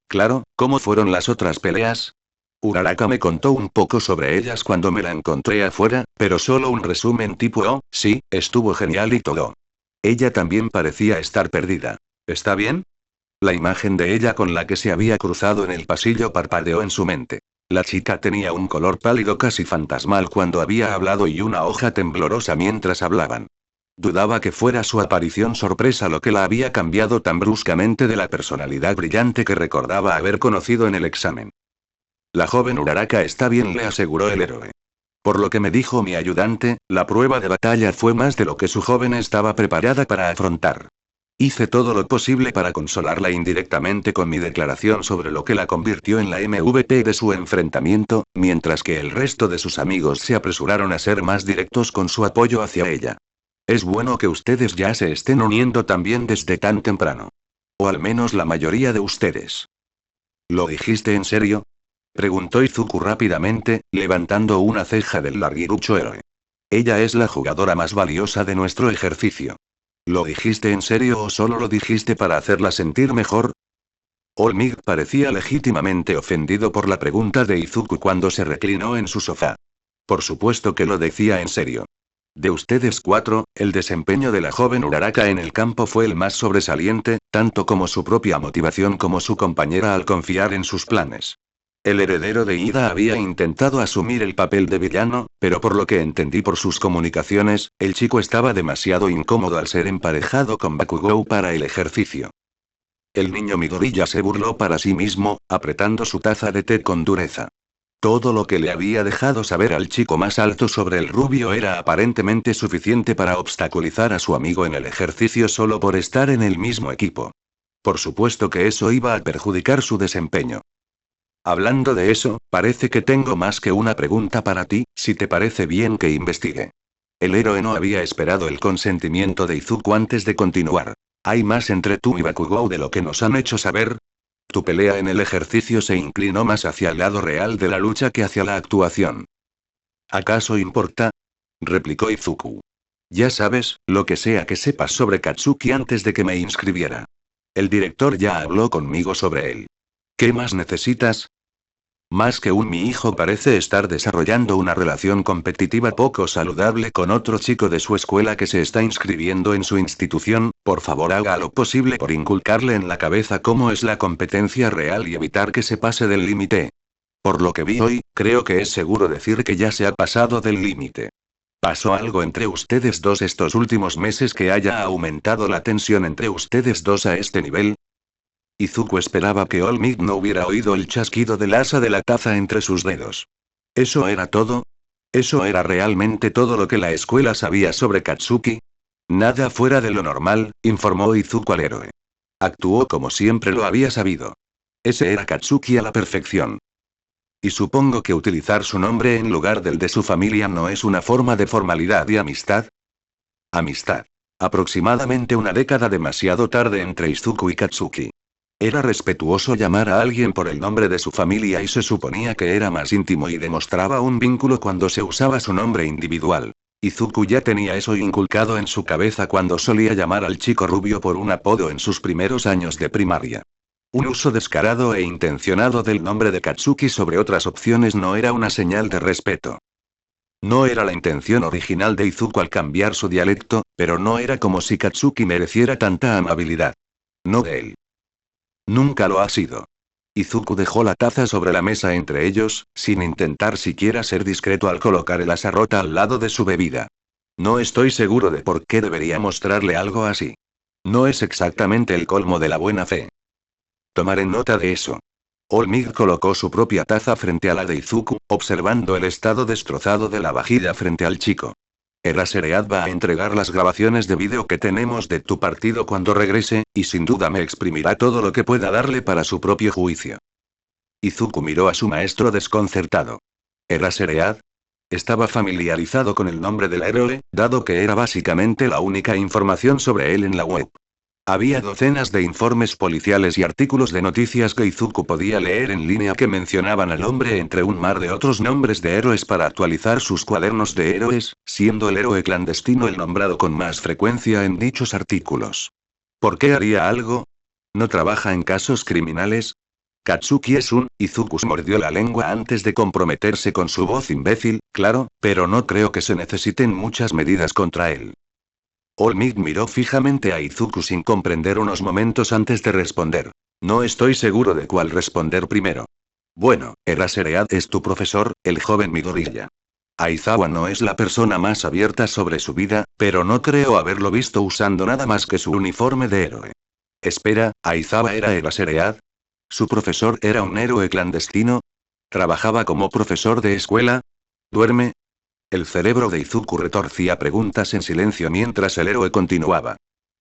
Claro, ¿cómo fueron las otras peleas? Uraraka me contó un poco sobre ellas cuando me la encontré afuera, pero solo un resumen tipo sí, estuvo genial y todo. Ella también parecía estar perdida. ¿Está bien? La imagen de ella con la que se había cruzado en el pasillo parpadeó en su mente. La chica tenía un color pálido casi fantasmal cuando había hablado y una hoja temblorosa mientras hablaban. Dudaba que fuera su aparición sorpresa lo que la había cambiado tan bruscamente de la personalidad brillante que recordaba haber conocido en el examen. La joven Uraraka está bien, le aseguró el héroe. Por lo que me dijo mi ayudante, la prueba de batalla fue más de lo que su joven estaba preparada para afrontar. Hice todo lo posible para consolarla indirectamente con mi declaración sobre lo que la convirtió en la MVP de su enfrentamiento, mientras que el resto de sus amigos se apresuraron a ser más directos con su apoyo hacia ella. Es bueno que ustedes ya se estén uniendo también desde tan temprano. O al menos la mayoría de ustedes. ¿Lo dijiste en serio? Preguntó Izuku rápidamente, levantando una ceja del larguirucho héroe. Ella es la jugadora más valiosa de nuestro ejercicio. ¿Lo dijiste en serio o solo lo dijiste para hacerla sentir mejor? Olmig parecía legítimamente ofendido por la pregunta de Izuku cuando se reclinó en su sofá. Por supuesto que lo decía en serio. De ustedes 4, el desempeño de la joven Uraraka en el campo fue el más sobresaliente, tanto como su propia motivación como su compañera al confiar en sus planes. El heredero de Ida había intentado asumir el papel de villano, pero por lo que entendí por sus comunicaciones, el chico estaba demasiado incómodo al ser emparejado con Bakugou para el ejercicio. El niño Midoriya se burló para sí mismo, apretando su taza de té con dureza. Todo lo que le había dejado saber al chico más alto sobre el rubio era aparentemente suficiente para obstaculizar a su amigo en el ejercicio solo por estar en el mismo equipo. Por supuesto que eso iba a perjudicar su desempeño. Hablando de eso, parece que tengo más que una pregunta para ti, si te parece bien que investigue. El héroe no había esperado el consentimiento de Izuku antes de continuar. ¿Hay más entre tú y Bakugou de lo que nos han hecho saber? Tu pelea en el ejercicio se inclinó más hacia el lado real de la lucha que hacia la actuación. ¿Acaso importa? Replicó Izuku. Ya sabes, lo que sea que sepas sobre Katsuki antes de que me inscribiera. El director ya habló conmigo sobre él. ¿Qué más necesitas? Más que mi hijo parece estar desarrollando una relación competitiva poco saludable con otro chico de su escuela que se está inscribiendo en su institución, por favor haga lo posible por inculcarle en la cabeza cómo es la competencia real y evitar que se pase del límite. Por lo que vi hoy, creo que es seguro decir que ya se ha pasado del límite. ¿Pasó algo entre ustedes dos estos últimos meses que haya aumentado la tensión entre ustedes dos a este nivel? Izuku esperaba que Olmig no hubiera oído el chasquido del asa de la taza entre sus dedos. ¿Eso era todo? ¿Eso era realmente todo lo que la escuela sabía sobre Katsuki? Nada fuera de lo normal, informó Izuku al héroe. Actuó como siempre lo había sabido. Ese era Katsuki a la perfección. Y supongo que utilizar su nombre en lugar del de su familia no es una forma de formalidad y amistad. Amistad. Aproximadamente una década demasiado tarde entre Izuku y Katsuki. Era respetuoso llamar a alguien por el nombre de su familia y se suponía que era más íntimo y demostraba un vínculo cuando se usaba su nombre individual. Izuku ya tenía eso inculcado en su cabeza cuando solía llamar al chico rubio por un apodo en sus primeros años de primaria. Un uso descarado e intencionado del nombre de Katsuki sobre otras opciones no era una señal de respeto. No era la intención original de Izuku al cambiar su dialecto, pero no era como si Katsuki mereciera tanta amabilidad. No de él. Nunca lo ha sido. Izuku dejó la taza sobre la mesa entre ellos, sin intentar siquiera ser discreto al colocar el asa rota al lado de su bebida. No estoy seguro de por qué debería mostrarle algo así. No es exactamente el colmo de la buena fe. Tomaré nota de eso. Olmig colocó su propia taza frente a la de Izuku, observando el estado destrozado de la vajilla frente al chico. Eraserhead va a entregar las grabaciones de vídeo que tenemos de tu partido cuando regrese, y sin duda me exprimirá todo lo que pueda darle para su propio juicio. Izuku miró a su maestro desconcertado. ¿Eraserhead? Estaba familiarizado con el nombre del héroe, dado que era básicamente la única información sobre él en la web. Había docenas de informes policiales y artículos de noticias que Izuku podía leer en línea que mencionaban al hombre entre un mar de otros nombres de héroes para actualizar sus cuadernos de héroes, siendo el héroe clandestino el nombrado con más frecuencia en dichos artículos. ¿Por qué haría algo? ¿No trabaja en casos criminales? Katsuki es un... Izuku se mordió la lengua antes de comprometerse con su voz imbécil, claro, pero no creo que se necesiten muchas medidas contra él. Olmig miró fijamente a Izuku sin comprender unos momentos antes de responder. No estoy seguro de cuál responder primero. Bueno, Eraserhead es tu profesor, el joven Midoriya. Aizawa no es la persona más abierta sobre su vida, pero no creo haberlo visto usando nada más que su uniforme de héroe. Espera, ¿Aizawa era Eraserhead? ¿Su profesor era un héroe clandestino? ¿Trabajaba como profesor de escuela? ¿Duerme? El cerebro de Izuku retorcía preguntas en silencio mientras el héroe continuaba.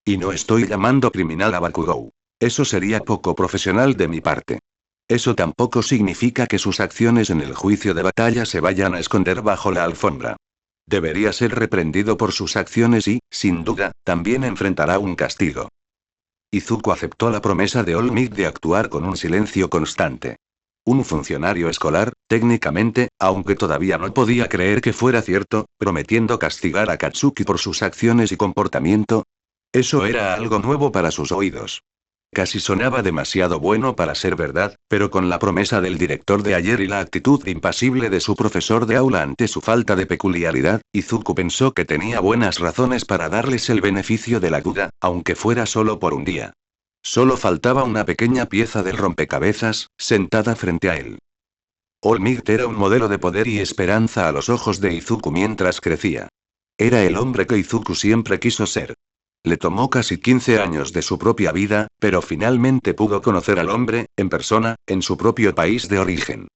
Y no estoy llamando criminal a Bakugou. Eso sería poco profesional de mi parte. Eso tampoco significa que sus acciones en el juicio de batalla se vayan a esconder bajo la alfombra. Debería ser reprendido por sus acciones y, sin duda, también enfrentará un castigo. Izuku aceptó la promesa de Olmig de actuar con un silencio constante. Un funcionario escolar, técnicamente, aunque todavía no podía creer que fuera cierto, prometiendo castigar a Katsuki por sus acciones y comportamiento. Eso era algo nuevo para sus oídos. Casi sonaba demasiado bueno para ser verdad, pero con la promesa del director de ayer y la actitud impasible de su profesor de aula ante su falta de peculiaridad, Izuku pensó que tenía buenas razones para darles el beneficio de la duda, aunque fuera solo por un día. Solo faltaba una pequeña pieza del rompecabezas, sentada frente a él. Olmig era un modelo de poder y esperanza a los ojos de Izuku mientras crecía. Era el hombre que Izuku siempre quiso ser. Le tomó casi 15 años de su propia vida, pero finalmente pudo conocer al hombre, en persona, en su propio país de origen.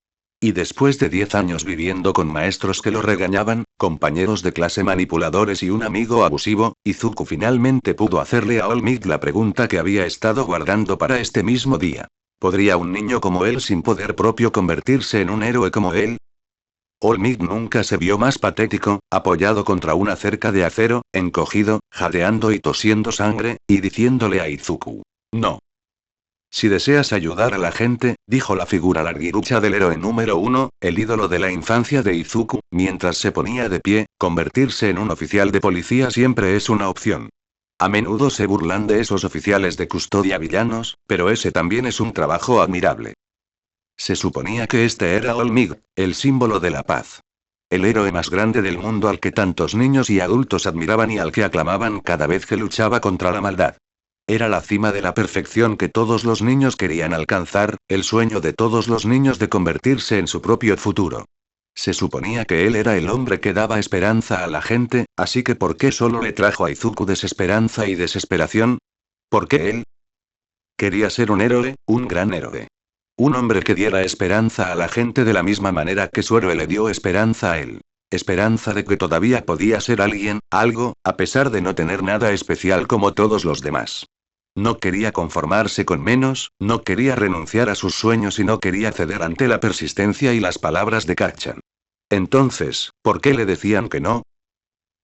Y después de 10 años viviendo con maestros que lo regañaban, compañeros de clase manipuladores y un amigo abusivo, Izuku finalmente pudo hacerle a Olmig la pregunta que había estado guardando para este mismo día. ¿Podría un niño como él sin poder propio convertirse en un héroe como él? Olmig nunca se vio más patético, apoyado contra una cerca de acero, encogido, jadeando y tosiendo sangre, y diciéndole a Izuku: no. Si deseas ayudar a la gente, dijo la figura larguirucha del héroe número 1, el ídolo de la infancia de Izuku, mientras se ponía de pie, convertirse en un oficial de policía siempre es una opción. A menudo se burlan de esos oficiales de custodia villanos, pero ese también es un trabajo admirable. Se suponía que este era Olmig, el símbolo de la paz. El héroe más grande del mundo al que tantos niños y adultos admiraban y al que aclamaban cada vez que luchaba contra la maldad. Era la cima de la perfección que todos los niños querían alcanzar, el sueño de todos los niños de convertirse en su propio futuro. Se suponía que él era el hombre que daba esperanza a la gente, así que ¿por qué solo le trajo a Izuku desesperanza y desesperación? ¿Por qué él? Quería ser un héroe, un gran héroe. Un hombre que diera esperanza a la gente de la misma manera que su héroe le dio esperanza a él. Esperanza de que todavía podía ser alguien, algo, a pesar de no tener nada especial como todos los demás. No quería conformarse con menos, no quería renunciar a sus sueños y no quería ceder ante la persistencia y las palabras de Kacchan. Entonces, ¿por qué le decían que no?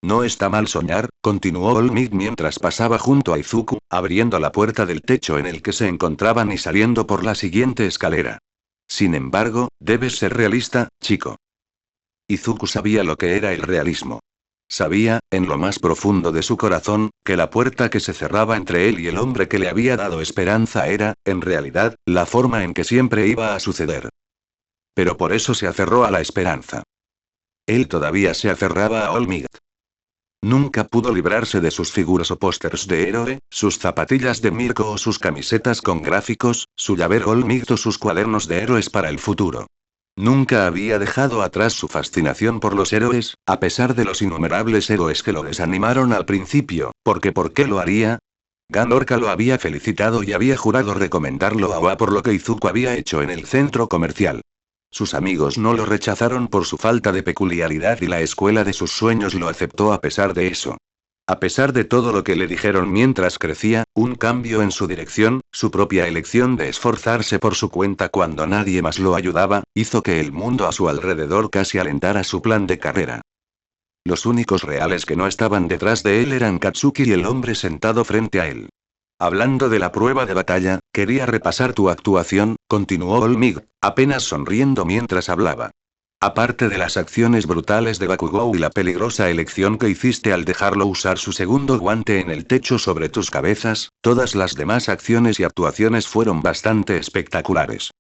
No está mal soñar, continuó Olmig mientras pasaba junto a Izuku, abriendo la puerta del techo en el que se encontraban y saliendo por la siguiente escalera. Sin embargo, debes ser realista, chico. Izuku sabía lo que era el realismo. Sabía, en lo más profundo de su corazón, que la puerta que se cerraba entre él y el hombre que le había dado esperanza era, en realidad, la forma en que siempre iba a suceder. Pero por eso se aferró a la esperanza. Él todavía se aferraba a Olmig. Nunca pudo librarse de sus figuras o pósters de héroe, sus zapatillas de Mirko o sus camisetas con gráficos, su llavero All Might o sus cuadernos de héroes para el futuro. Nunca había dejado atrás su fascinación por los héroes, a pesar de los innumerables héroes que lo desanimaron al principio, porque ¿por qué lo haría? Ganorka lo había felicitado y había jurado recomendarlo a Oa por lo que Izuku había hecho en el centro comercial. Sus amigos no lo rechazaron por su falta de peculiaridad y la escuela de sus sueños lo aceptó a pesar de eso. A pesar de todo lo que le dijeron mientras crecía, un cambio en su dirección, su propia elección de esforzarse por su cuenta cuando nadie más lo ayudaba, hizo que el mundo a su alrededor casi alentara su plan de carrera. Los únicos reales que no estaban detrás de él eran Katsuki y el hombre sentado frente a él. Hablando de la prueba de batalla, quería repasar tu actuación, continuó All Might, apenas sonriendo mientras hablaba. Aparte de las acciones brutales de Bakugou y la peligrosa elección que hiciste al dejarlo usar su segundo guante en el techo sobre tus cabezas, todas las demás acciones y actuaciones fueron bastante espectaculares.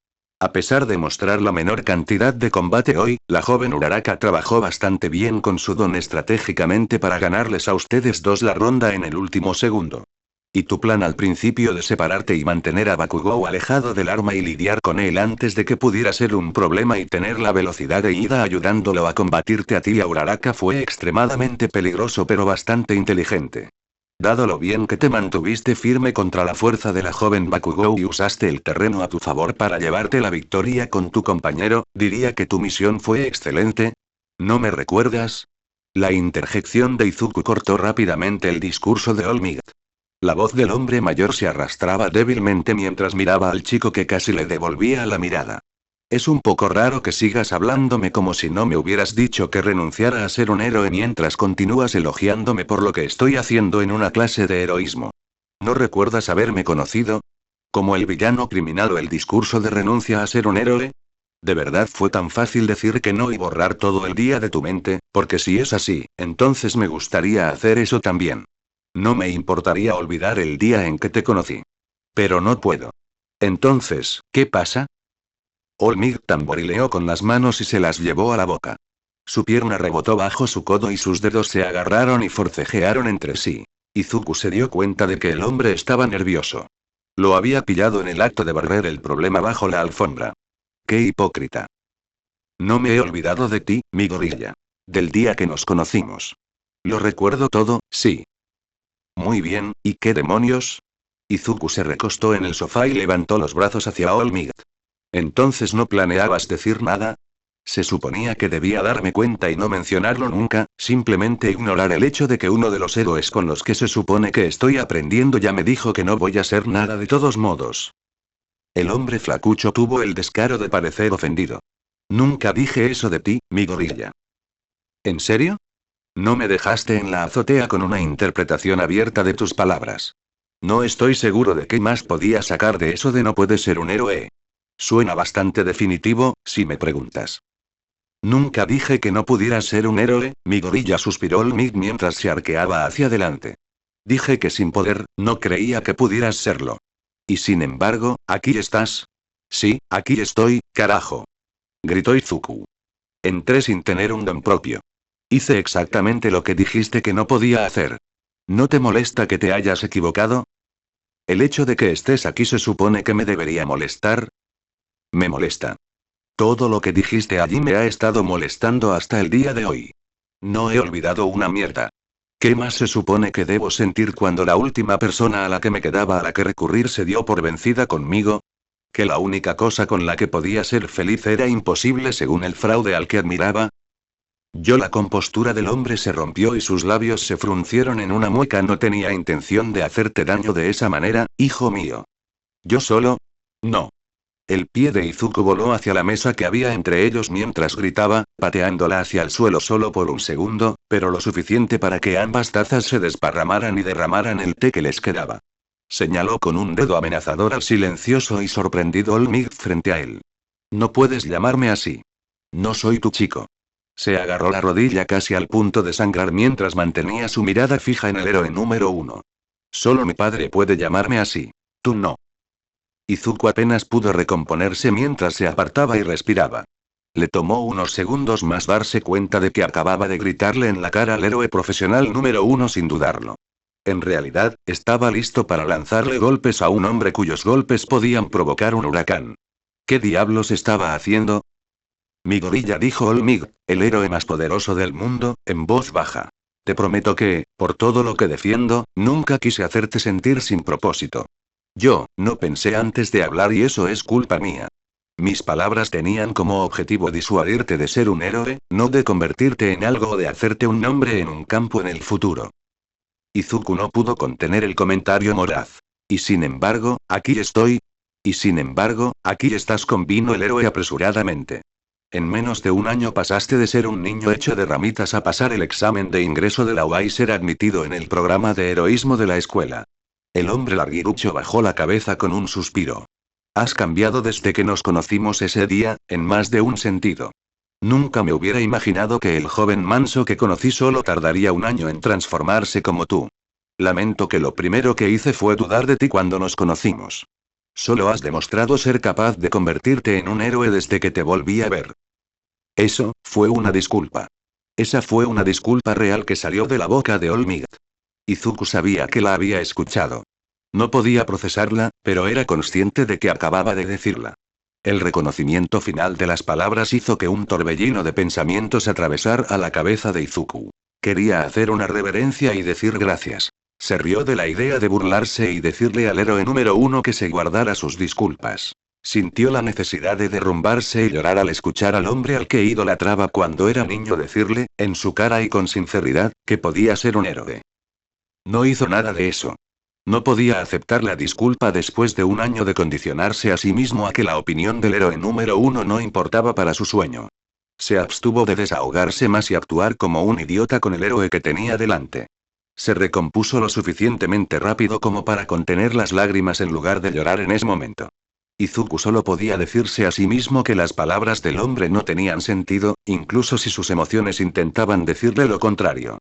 A pesar de mostrar la menor cantidad de combate hoy, la joven Uraraka trabajó bastante bien con su don estratégicamente para ganarles a ustedes dos la ronda en el último segundo. Y tu plan al principio de separarte y mantener a Bakugou alejado del arma y lidiar con él antes de que pudiera ser un problema y tener la velocidad de ida ayudándolo a combatirte a ti y a Uraraka fue extremadamente peligroso pero bastante inteligente. Dado lo bien que te mantuviste firme contra la fuerza de la joven Bakugou y usaste el terreno a tu favor para llevarte la victoria con tu compañero, diría que tu misión fue excelente. ¿No me recuerdas? La interjección de Izuku cortó rápidamente el discurso de All Might. La voz del hombre mayor se arrastraba débilmente mientras miraba al chico que casi le devolvía la mirada. Es un poco raro que sigas hablándome como si no me hubieras dicho que renunciara a ser un héroe mientras continúas elogiándome por lo que estoy haciendo en una clase de heroísmo. ¿No recuerdas haberme conocido? ¿Como el villano criminal o el discurso de renuncia a ser un héroe? ¿De verdad fue tan fácil decir que no y borrar todo el día de tu mente? Porque si es así, entonces me gustaría hacer eso también. No me importaría olvidar el día en que te conocí. Pero no puedo. Entonces, ¿qué pasa? All Might tamborileó con las manos y se las llevó a la boca. Su pierna rebotó bajo su codo y sus dedos se agarraron y forcejearon entre sí. Izuku se dio cuenta de que el hombre estaba nervioso. Lo había pillado en el acto de barrer el problema bajo la alfombra. ¡Qué hipócrita! No me he olvidado de ti, mi gorilla. Del día que nos conocimos. Lo recuerdo todo, sí. Muy bien, ¿y qué demonios? Izuku se recostó en el sofá y levantó los brazos hacia All Might. ¿Entonces no planeabas decir nada? Se suponía que debía darme cuenta y no mencionarlo nunca, simplemente ignorar el hecho de que uno de los héroes con los que se supone que estoy aprendiendo ya me dijo que no voy a ser nada de todos modos. El hombre flacucho tuvo el descaro de parecer ofendido. Nunca dije eso de ti, mi gorilla. ¿En serio? No me dejaste en la azotea con una interpretación abierta de tus palabras. No estoy seguro de qué más podía sacar de eso de no puedes ser un héroe. Suena bastante definitivo, si me preguntas. Nunca dije que no pudieras ser un héroe, mi gorilla suspiró All Might mientras se arqueaba hacia adelante. Dije que sin poder, no creía que pudieras serlo. Y sin embargo, aquí estás. Sí, aquí estoy, carajo. Gritó Izuku. Entré sin tener un don propio. Hice exactamente lo que dijiste que no podía hacer. ¿No te molesta que te hayas equivocado? ¿El hecho de que estés aquí se supone que me debería molestar? Me molesta. Todo lo que dijiste allí me ha estado molestando hasta el día de hoy. No he olvidado una mierda. ¿Qué más se supone que debo sentir cuando la última persona a la que me quedaba a la que recurrir se dio por vencida conmigo? ¿Que la única cosa con la que podía ser feliz era imposible según el fraude al que admiraba? La compostura del hombre se rompió y sus labios se fruncieron en una mueca. No tenía intención de hacerte daño de esa manera, hijo mío. ¿Yo solo? No. El pie de Izuku voló hacia la mesa que había entre ellos mientras gritaba, pateándola hacia el suelo solo por un segundo, pero lo suficiente para que ambas tazas se desparramaran y derramaran el té que les quedaba. Señaló con un dedo amenazador al silencioso y sorprendido All Might frente a él. No puedes llamarme así. No soy tu chico. Se agarró la rodilla casi al punto de sangrar mientras mantenía su mirada fija en el héroe número 1. Solo mi padre puede llamarme así. Tú no. Izuku apenas pudo recomponerse mientras se apartaba y respiraba. Le tomó unos segundos más darse cuenta de que acababa de gritarle en la cara al héroe profesional número 1 sin dudarlo. En realidad, estaba listo para lanzarle golpes a un hombre cuyos golpes podían provocar un huracán. ¿Qué diablos estaba haciendo? Mi gorilla, dijo Olmig, el héroe más poderoso del mundo, en voz baja. Te prometo que, por todo lo que defiendo, nunca quise hacerte sentir sin propósito. Yo, no pensé antes de hablar y eso es culpa mía. Mis palabras tenían como objetivo disuadirte de ser un héroe, no de convertirte en algo o de hacerte un nombre en un campo en el futuro. Izuku no pudo contener el comentario moraz. Y sin embargo, aquí estoy. Y sin embargo, aquí estás, convino el héroe apresuradamente. En menos de un año pasaste de ser un niño hecho de ramitas a pasar el examen de ingreso de la UA y ser admitido en el programa de heroísmo de la escuela. El hombre larguirucho bajó la cabeza con un suspiro. Has cambiado desde que nos conocimos ese día, en más de un sentido. Nunca me hubiera imaginado que el joven manso que conocí solo tardaría un año en transformarse como tú. Lamento que lo primero que hice fue dudar de ti cuando nos conocimos. Solo has demostrado ser capaz de convertirte en un héroe desde que te volví a ver. Eso, fue una disculpa. Esa fue una disculpa real que salió de la boca de Olmig. Izuku sabía que la había escuchado. No podía procesarla, pero era consciente de que acababa de decirla. El reconocimiento final de las palabras hizo que un torbellino de pensamientos atravesara la cabeza de Izuku. Quería hacer una reverencia y decir gracias. Se rió de la idea de burlarse y decirle al héroe número 1 que se guardara sus disculpas. Sintió la necesidad de derrumbarse y llorar al escuchar al hombre al que idolatraba cuando era niño decirle, en su cara y con sinceridad, que podía ser un héroe. No hizo nada de eso. No podía aceptar la disculpa después de un año de condicionarse a sí mismo a que la opinión del héroe número 1 no importaba para su sueño. Se abstuvo de desahogarse más y actuar como un idiota con el héroe que tenía delante. Se recompuso lo suficientemente rápido como para contener las lágrimas en lugar de llorar en ese momento. Izuku solo podía decirse a sí mismo que las palabras del hombre no tenían sentido, incluso si sus emociones intentaban decirle lo contrario.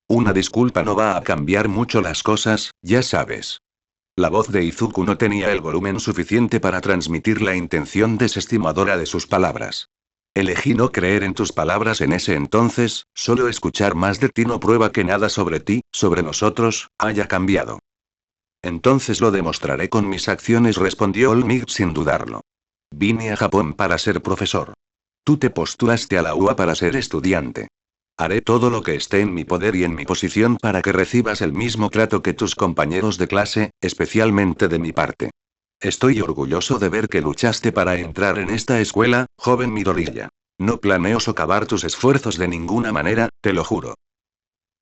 Una disculpa no va a cambiar mucho las cosas, ya sabes. La voz de Izuku no tenía el volumen suficiente para transmitir la intención desestimadora de sus palabras. Elegí no creer en tus palabras en ese entonces, solo escuchar más de ti no prueba que nada sobre ti, sobre nosotros, haya cambiado. Entonces lo demostraré con mis acciones, respondió Olmig sin dudarlo. Vine a Japón para ser profesor. Tú te postulaste a la UA para ser estudiante. Haré todo lo que esté en mi poder y en mi posición para que recibas el mismo trato que tus compañeros de clase, especialmente de mi parte. Estoy orgulloso de ver que luchaste para entrar en esta escuela, joven Midoriya. No planeo socavar tus esfuerzos de ninguna manera, te lo juro.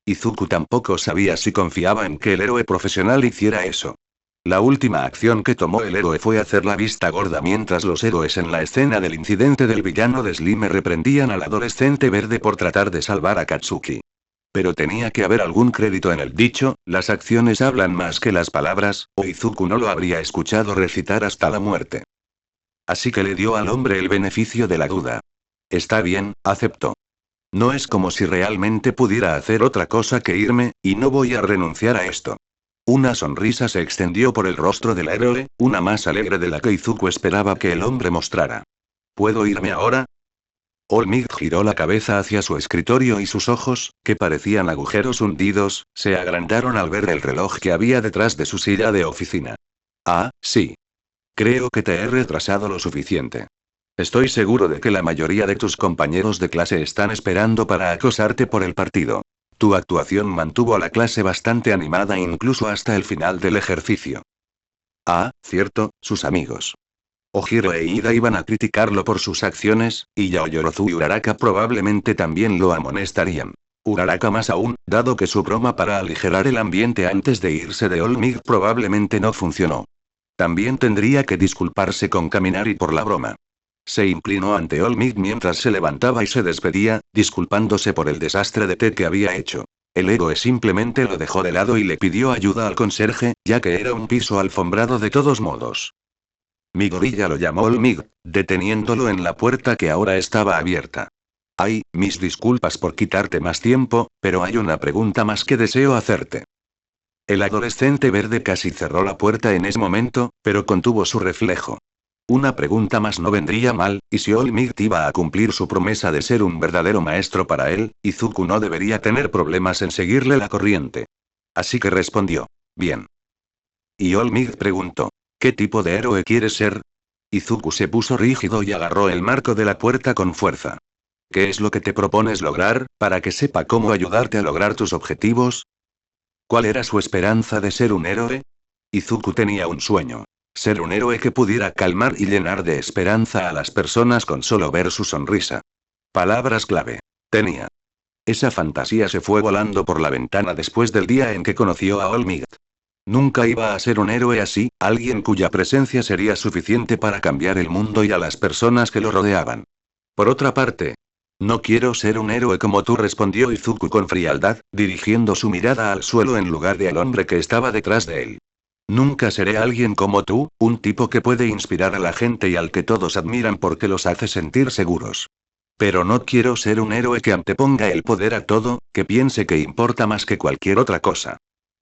Izuku tampoco sabía si confiaba en que el héroe profesional hiciera eso. La última acción que tomó el héroe fue hacer la vista gorda mientras los héroes en la escena del incidente del villano de Slime reprendían al adolescente verde por tratar de salvar a Katsuki. Pero tenía que haber algún crédito en el dicho, las acciones hablan más que las palabras, o Izuku no lo habría escuchado recitar hasta la muerte. Así que le dio al hombre el beneficio de la duda. Está bien, aceptó. No es como si realmente pudiera hacer otra cosa que irme, y no voy a renunciar a esto. Una sonrisa se extendió por el rostro del héroe, una más alegre de la que Izuku esperaba que el hombre mostrara. ¿Puedo irme ahora? Olmig giró la cabeza hacia su escritorio y sus ojos, que parecían agujeros hundidos, se agrandaron al ver el reloj que había detrás de su silla de oficina. Ah, sí. Creo que te he retrasado lo suficiente. Estoy seguro de que la mayoría de tus compañeros de clase están esperando para acosarte por el partido. Tu actuación mantuvo a la clase bastante animada incluso hasta el final del ejercicio. Ah, cierto, sus amigos. Ojiro e Ida iban a criticarlo por sus acciones, y Yaoyorozu y Uraraka probablemente también lo amonestarían. Uraraka más aún, dado que su broma para aligerar el ambiente antes de irse de Olmig probablemente no funcionó. También tendría que disculparse con Kaminari por la broma. Se inclinó ante Olmig mientras se levantaba y se despedía, disculpándose por el desastre de té que había hecho. El héroe simplemente lo dejó de lado y le pidió ayuda al conserje, ya que era un piso alfombrado de todos modos. Midoriya, lo llamó Olmig, deteniéndolo en la puerta que ahora estaba abierta. Ay, mis disculpas por quitarte más tiempo, pero hay una pregunta más que deseo hacerte. El adolescente verde casi cerró la puerta en ese momento, pero contuvo su reflejo. Una pregunta más no vendría mal, y si All Might iba a cumplir su promesa de ser un verdadero maestro para él, Izuku no debería tener problemas en seguirle la corriente. Así que respondió. Bien. Y All Might preguntó. ¿Qué tipo de héroe quieres ser? Izuku se puso rígido y agarró el marco de la puerta con fuerza. ¿Qué es lo que te propones lograr, para que sepa cómo ayudarte a lograr tus objetivos? ¿Cuál era su esperanza de ser un héroe? Izuku tenía un sueño. Ser un héroe que pudiera calmar y llenar de esperanza a las personas con solo ver su sonrisa. Palabras clave. Tenía. Esa fantasía se fue volando por la ventana después del día en que conoció a All Might. Nunca iba a ser un héroe así, alguien cuya presencia sería suficiente para cambiar el mundo y a las personas que lo rodeaban. Por otra parte, no quiero ser un héroe como tú, respondió Izuku con frialdad, dirigiendo su mirada al suelo en lugar de al hombre que estaba detrás de él. Nunca seré alguien como tú, un tipo que puede inspirar a la gente y al que todos admiran porque los hace sentir seguros. Pero no quiero ser un héroe que anteponga el poder a todo, que piense que importa más que cualquier otra cosa.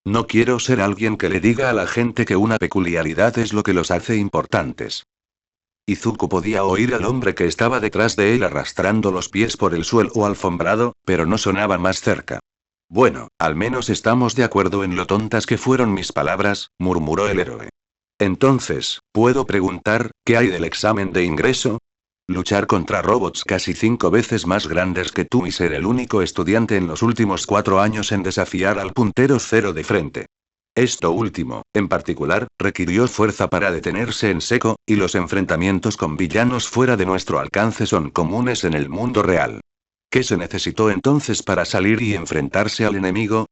No quiero ser alguien que le diga a la gente que una peculiaridad es lo que los hace importantes. Izuku podía oír al hombre que estaba detrás de él arrastrando los pies por el suelo alfombrado, pero no sonaba más cerca. Bueno, al menos estamos de acuerdo en lo tontas que fueron mis palabras, murmuró el héroe. Entonces, ¿puedo preguntar, qué hay del examen de ingreso? Luchar contra robots casi 5 veces más grandes que tú y ser el único estudiante en los últimos 4 años en desafiar al puntero cero de frente. Esto último, en particular, requirió fuerza para detenerse en seco, y los enfrentamientos con villanos fuera de nuestro alcance son comunes en el mundo real. ¿Qué se necesitó entonces para salir y enfrentarse al enemigo?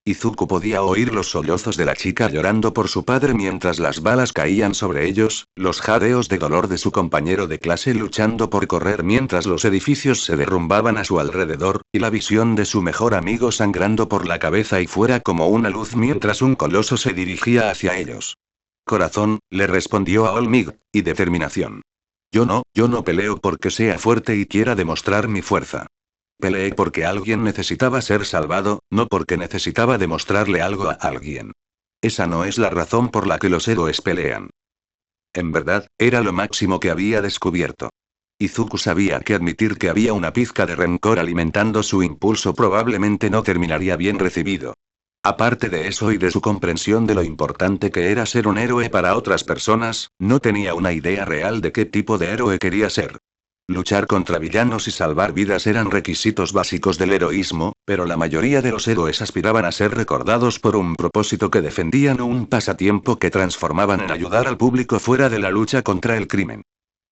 Izuku podía oír los sollozos de la chica llorando por su padre mientras las balas caían sobre ellos, los jadeos de dolor de su compañero de clase luchando por correr mientras los edificios se derrumbaban a su alrededor, y la visión de su mejor amigo sangrando por la cabeza y fuera como una luz mientras un coloso se dirigía hacia ellos. Corazón, le respondió a All Might, y determinación. Yo no peleo porque sea fuerte y quiera demostrar mi fuerza. Peleé porque alguien necesitaba ser salvado, no porque necesitaba demostrarle algo a alguien. Esa no es la razón por la que los héroes pelean. En verdad, era lo máximo que había descubierto. Izuku sabía que admitir que había una pizca de rencor alimentando su impulso probablemente no terminaría bien recibido. Aparte de eso y de su comprensión de lo importante que era ser un héroe para otras personas, no tenía una idea real de qué tipo de héroe quería ser. Luchar contra villanos y salvar vidas eran requisitos básicos del heroísmo, pero la mayoría de los héroes aspiraban a ser recordados por un propósito que defendían o un pasatiempo que transformaban en ayudar al público fuera de la lucha contra el crimen.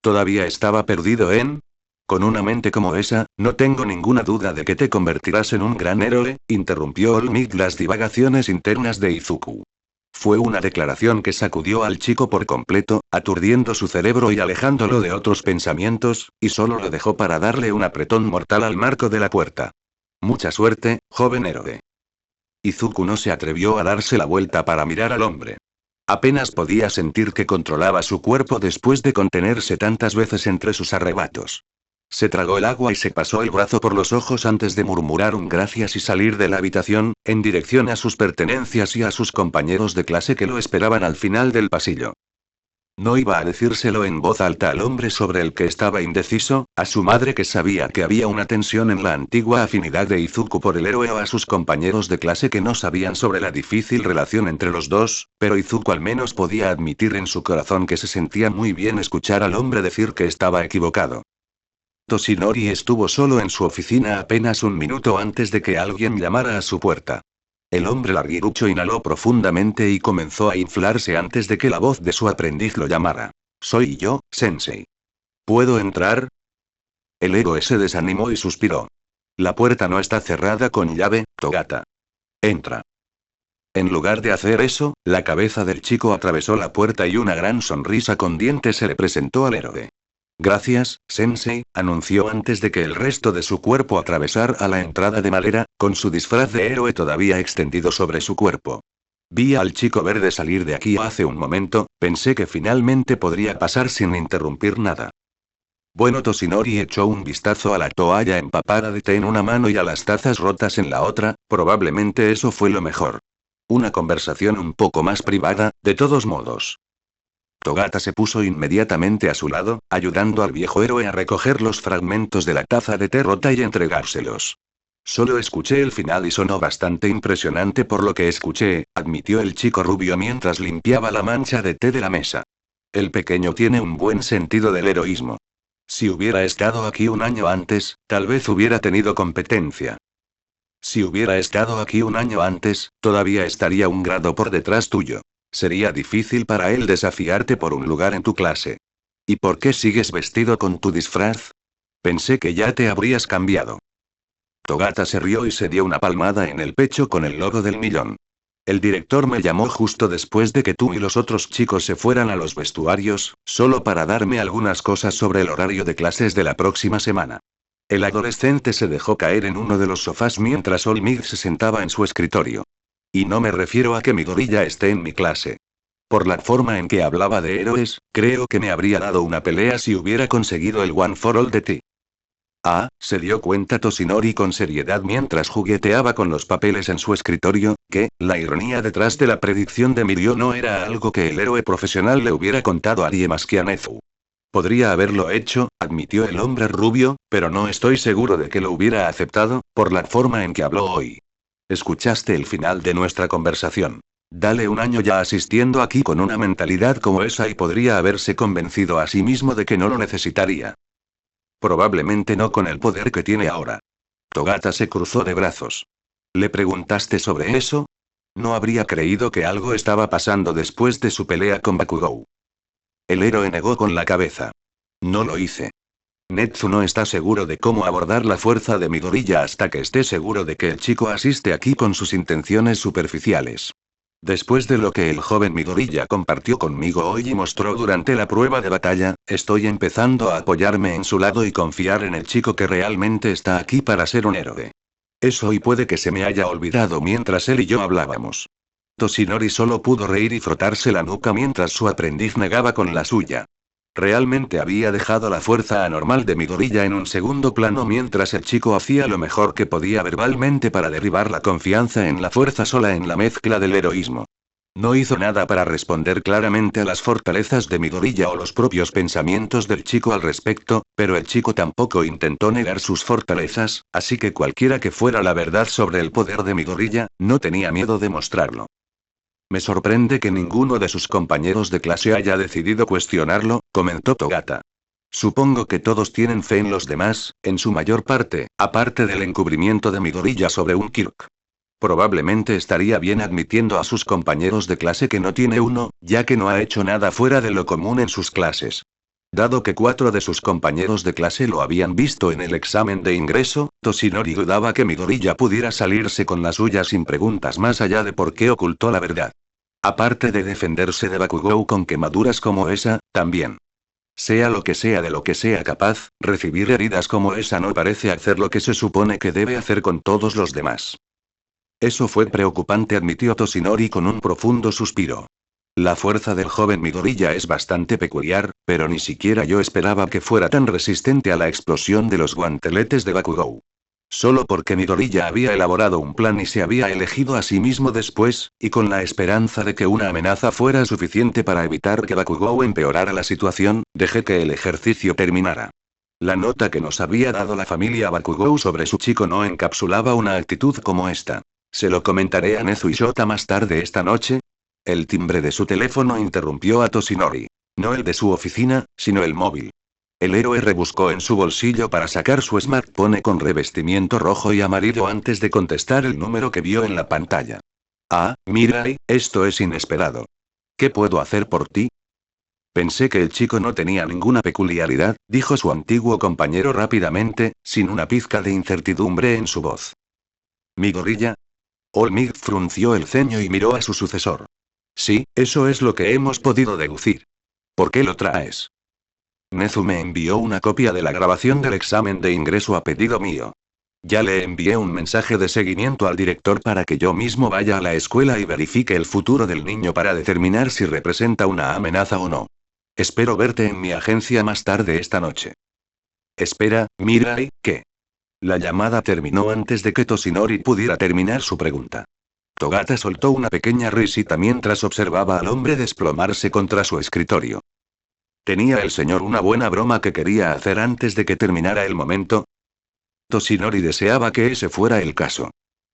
¿Todavía estaba perdido en? Con una mente como esa, no tengo ninguna duda de que te convertirás en un gran héroe, interrumpió All Might las divagaciones internas de Izuku. Fue una declaración que sacudió al chico por completo, aturdiendo su cerebro y alejándolo de otros pensamientos, y solo lo dejó para darle un apretón mortal al marco de la puerta. Mucha suerte, joven héroe. Izuku no se atrevió a darse la vuelta para mirar al hombre. Apenas podía sentir que controlaba su cuerpo después de contenerse tantas veces entre sus arrebatos. Se tragó el agua y se pasó el brazo por los ojos antes de murmurar un gracias y salir de la habitación, en dirección a sus pertenencias y a sus compañeros de clase que lo esperaban al final del pasillo. No iba a decírselo en voz alta al hombre sobre el que estaba indeciso, a su madre que sabía que había una tensión en la antigua afinidad de Izuku por el héroe o a sus compañeros de clase que no sabían sobre la difícil relación entre los dos, pero Izuku al menos podía admitir en su corazón que se sentía muy bien escuchar al hombre decir que estaba equivocado. Toshinori estuvo solo en su oficina apenas un minuto antes de que alguien llamara a su puerta. El hombre larguirucho inhaló profundamente y comenzó a inflarse antes de que la voz de su aprendiz lo llamara. Soy yo, Sensei. ¿Puedo entrar? El héroe se desanimó y suspiró. La puerta no está cerrada con llave, Togata. Entra. En lugar de hacer eso, la cabeza del chico atravesó la puerta y una gran sonrisa con dientes se le presentó al héroe. Gracias, Sensei, anunció antes de que el resto de su cuerpo atravesara la entrada de madera, con su disfraz de héroe todavía extendido sobre su cuerpo. Vi al chico verde salir de aquí hace un momento, pensé que finalmente podría pasar sin interrumpir nada. Bueno, Toshinori echó un vistazo a la toalla empapada de té en una mano y a las tazas rotas en la otra, probablemente eso fue lo mejor. Una conversación un poco más privada, de todos modos. Togata se puso inmediatamente a su lado, ayudando al viejo héroe a recoger los fragmentos de la taza de té rota y entregárselos. Solo escuché el final y sonó bastante impresionante por lo que escuché, admitió el chico rubio mientras limpiaba la mancha de té de la mesa. El pequeño tiene un buen sentido del heroísmo. Si hubiera estado aquí un año antes, tal vez hubiera tenido competencia. Si hubiera estado aquí un año antes, todavía estaría un grado por detrás tuyo. Sería difícil para él desafiarte por un lugar en tu clase. ¿Y por qué sigues vestido con tu disfraz? Pensé que ya te habrías cambiado. Togata se rió y se dio una palmada en el pecho con el logo del millón. El director me llamó justo después de que tú y los otros chicos se fueran a los vestuarios, solo para darme algunas cosas sobre el horario de clases de la próxima semana. El adolescente se dejó caer en uno de los sofás mientras Olmig se sentaba en su escritorio. Y no me refiero a que Midoriya esté en mi clase. Por la forma en que hablaba de héroes, creo que me habría dado una pelea si hubiera conseguido el One for All de ti. Ah, se dio cuenta Toshinori con seriedad mientras jugueteaba con los papeles en su escritorio, que, la ironía detrás de la predicción de Mirio no era algo que el héroe profesional le hubiera contado a nadie más que a Nezu. Podría haberlo hecho, admitió el hombre rubio, pero no estoy seguro de que lo hubiera aceptado, por la forma en que habló hoy. Escuchaste el final de nuestra conversación. Dale un año ya asistiendo aquí con una mentalidad como esa y podría haberse convencido a sí mismo de que no lo necesitaría. Probablemente no con el poder que tiene ahora. Togata se cruzó de brazos. ¿Le preguntaste sobre eso? No habría creído que algo estaba pasando después de su pelea con Bakugou. El héroe negó con la cabeza. No lo hice. Netsu no está seguro de cómo abordar la fuerza de Midoriya hasta que esté seguro de que el chico asiste aquí con sus intenciones superficiales. Después de lo que el joven Midoriya compartió conmigo hoy y mostró durante la prueba de batalla, estoy empezando a apoyarme en su lado y confiar en el chico que realmente está aquí para ser un héroe. Eso y puede que se me haya olvidado mientras él y yo hablábamos. Toshinori solo pudo reír y frotarse la nuca mientras su aprendiz negaba con la suya. Realmente había dejado la fuerza anormal de Midoriya en un segundo plano mientras el chico hacía lo mejor que podía verbalmente para derribar la confianza en la fuerza sola en la mezcla del heroísmo. No hizo nada para responder claramente a las fortalezas de Midoriya o los propios pensamientos del chico al respecto, pero el chico tampoco intentó negar sus fortalezas, así que cualquiera que fuera la verdad sobre el poder de Midoriya, no tenía miedo de mostrarlo. Me sorprende que ninguno de sus compañeros de clase haya decidido cuestionarlo, comentó Togata. Supongo que todos tienen fe en los demás, en su mayor parte, aparte del encubrimiento de Midoriya sobre un Kirk. Probablemente estaría bien admitiendo a sus compañeros de clase que no tiene uno, ya que no ha hecho nada fuera de lo común en sus clases. Dado que 4 de sus compañeros de clase lo habían visto en el examen de ingreso, Toshinori dudaba que Midoriya pudiera salirse con la suya sin preguntas más allá de por qué ocultó la verdad. Aparte de defenderse de Bakugou con quemaduras como esa, también. Sea lo que sea de lo que sea capaz, recibir heridas como esa no parece hacer lo que se supone que debe hacer con todos los demás. Eso fue preocupante, admitió Toshinori con un profundo suspiro. La fuerza del joven Midoriya es bastante peculiar, pero ni siquiera yo esperaba que fuera tan resistente a la explosión de los guanteletes de Bakugou. Solo porque Midoriya había elaborado un plan y se había elegido a sí mismo después, y con la esperanza de que una amenaza fuera suficiente para evitar que Bakugou empeorara la situación, dejé que el ejercicio terminara. La nota que nos había dado la familia Bakugou sobre su chico no encapsulaba una actitud como esta. Se lo comentaré a Nezu y Shota más tarde esta noche. El timbre de su teléfono interrumpió a Toshinori. No el de su oficina, sino el móvil. El héroe rebuscó en su bolsillo para sacar su smartphone con revestimiento rojo y amarillo antes de contestar el número que vio en la pantalla. Ah, Mirai, esto es inesperado. ¿Qué puedo hacer por ti? Pensé que el chico no tenía ninguna peculiaridad, dijo su antiguo compañero rápidamente, sin una pizca de incertidumbre en su voz. ¿Midoriya? Olmig frunció el ceño y miró a su sucesor. Sí, eso es lo que hemos podido deducir. ¿Por qué lo traes? Nezu me envió una copia de la grabación del examen de ingreso a pedido mío. Ya le envié un mensaje de seguimiento al director para que yo mismo vaya a la escuela y verifique el futuro del niño para determinar si representa una amenaza o no. Espero verte en mi agencia más tarde esta noche. Espera, Mirai, ¿qué? La llamada terminó antes de que Toshinori pudiera terminar su pregunta. Togata soltó una pequeña risita mientras observaba al hombre desplomarse contra su escritorio. ¿Tenía el señor una buena broma que quería hacer antes de que terminara el momento? Toshinori deseaba que ese fuera el caso.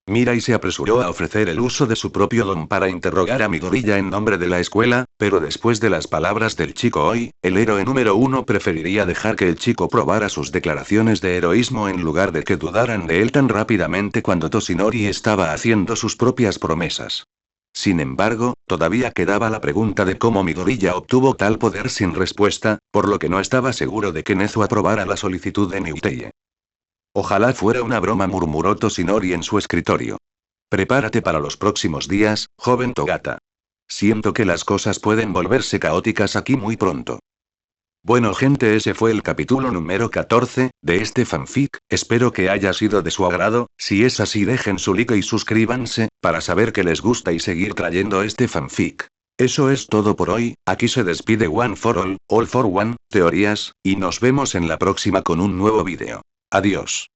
Mirai se apresuró a ofrecer el uso de su propio don para interrogar a Midoriya en nombre de la escuela, pero después de las palabras del chico hoy, el héroe número 1 preferiría dejar que el chico probara sus declaraciones de heroísmo en lugar de que dudaran de él tan rápidamente cuando Toshinori estaba haciendo sus propias promesas. Sin embargo, todavía quedaba la pregunta de cómo Midoriya obtuvo tal poder sin respuesta, por lo que no estaba seguro de que Nezu aprobara la solicitud de Niuteye. Ojalá fuera una broma, murmuró Toshinori en su escritorio. Prepárate para los próximos días, joven Togata. Siento que las cosas pueden volverse caóticas aquí muy pronto. Bueno gente, ese fue el capítulo número 14, de este fanfic, espero que haya sido de su agrado, si es así dejen su like y suscríbanse, para saber que les gusta y seguir trayendo este fanfic. Eso es todo por hoy, aquí se despide One for All for One, teorías, y nos vemos en la próxima con un nuevo vídeo. Adiós.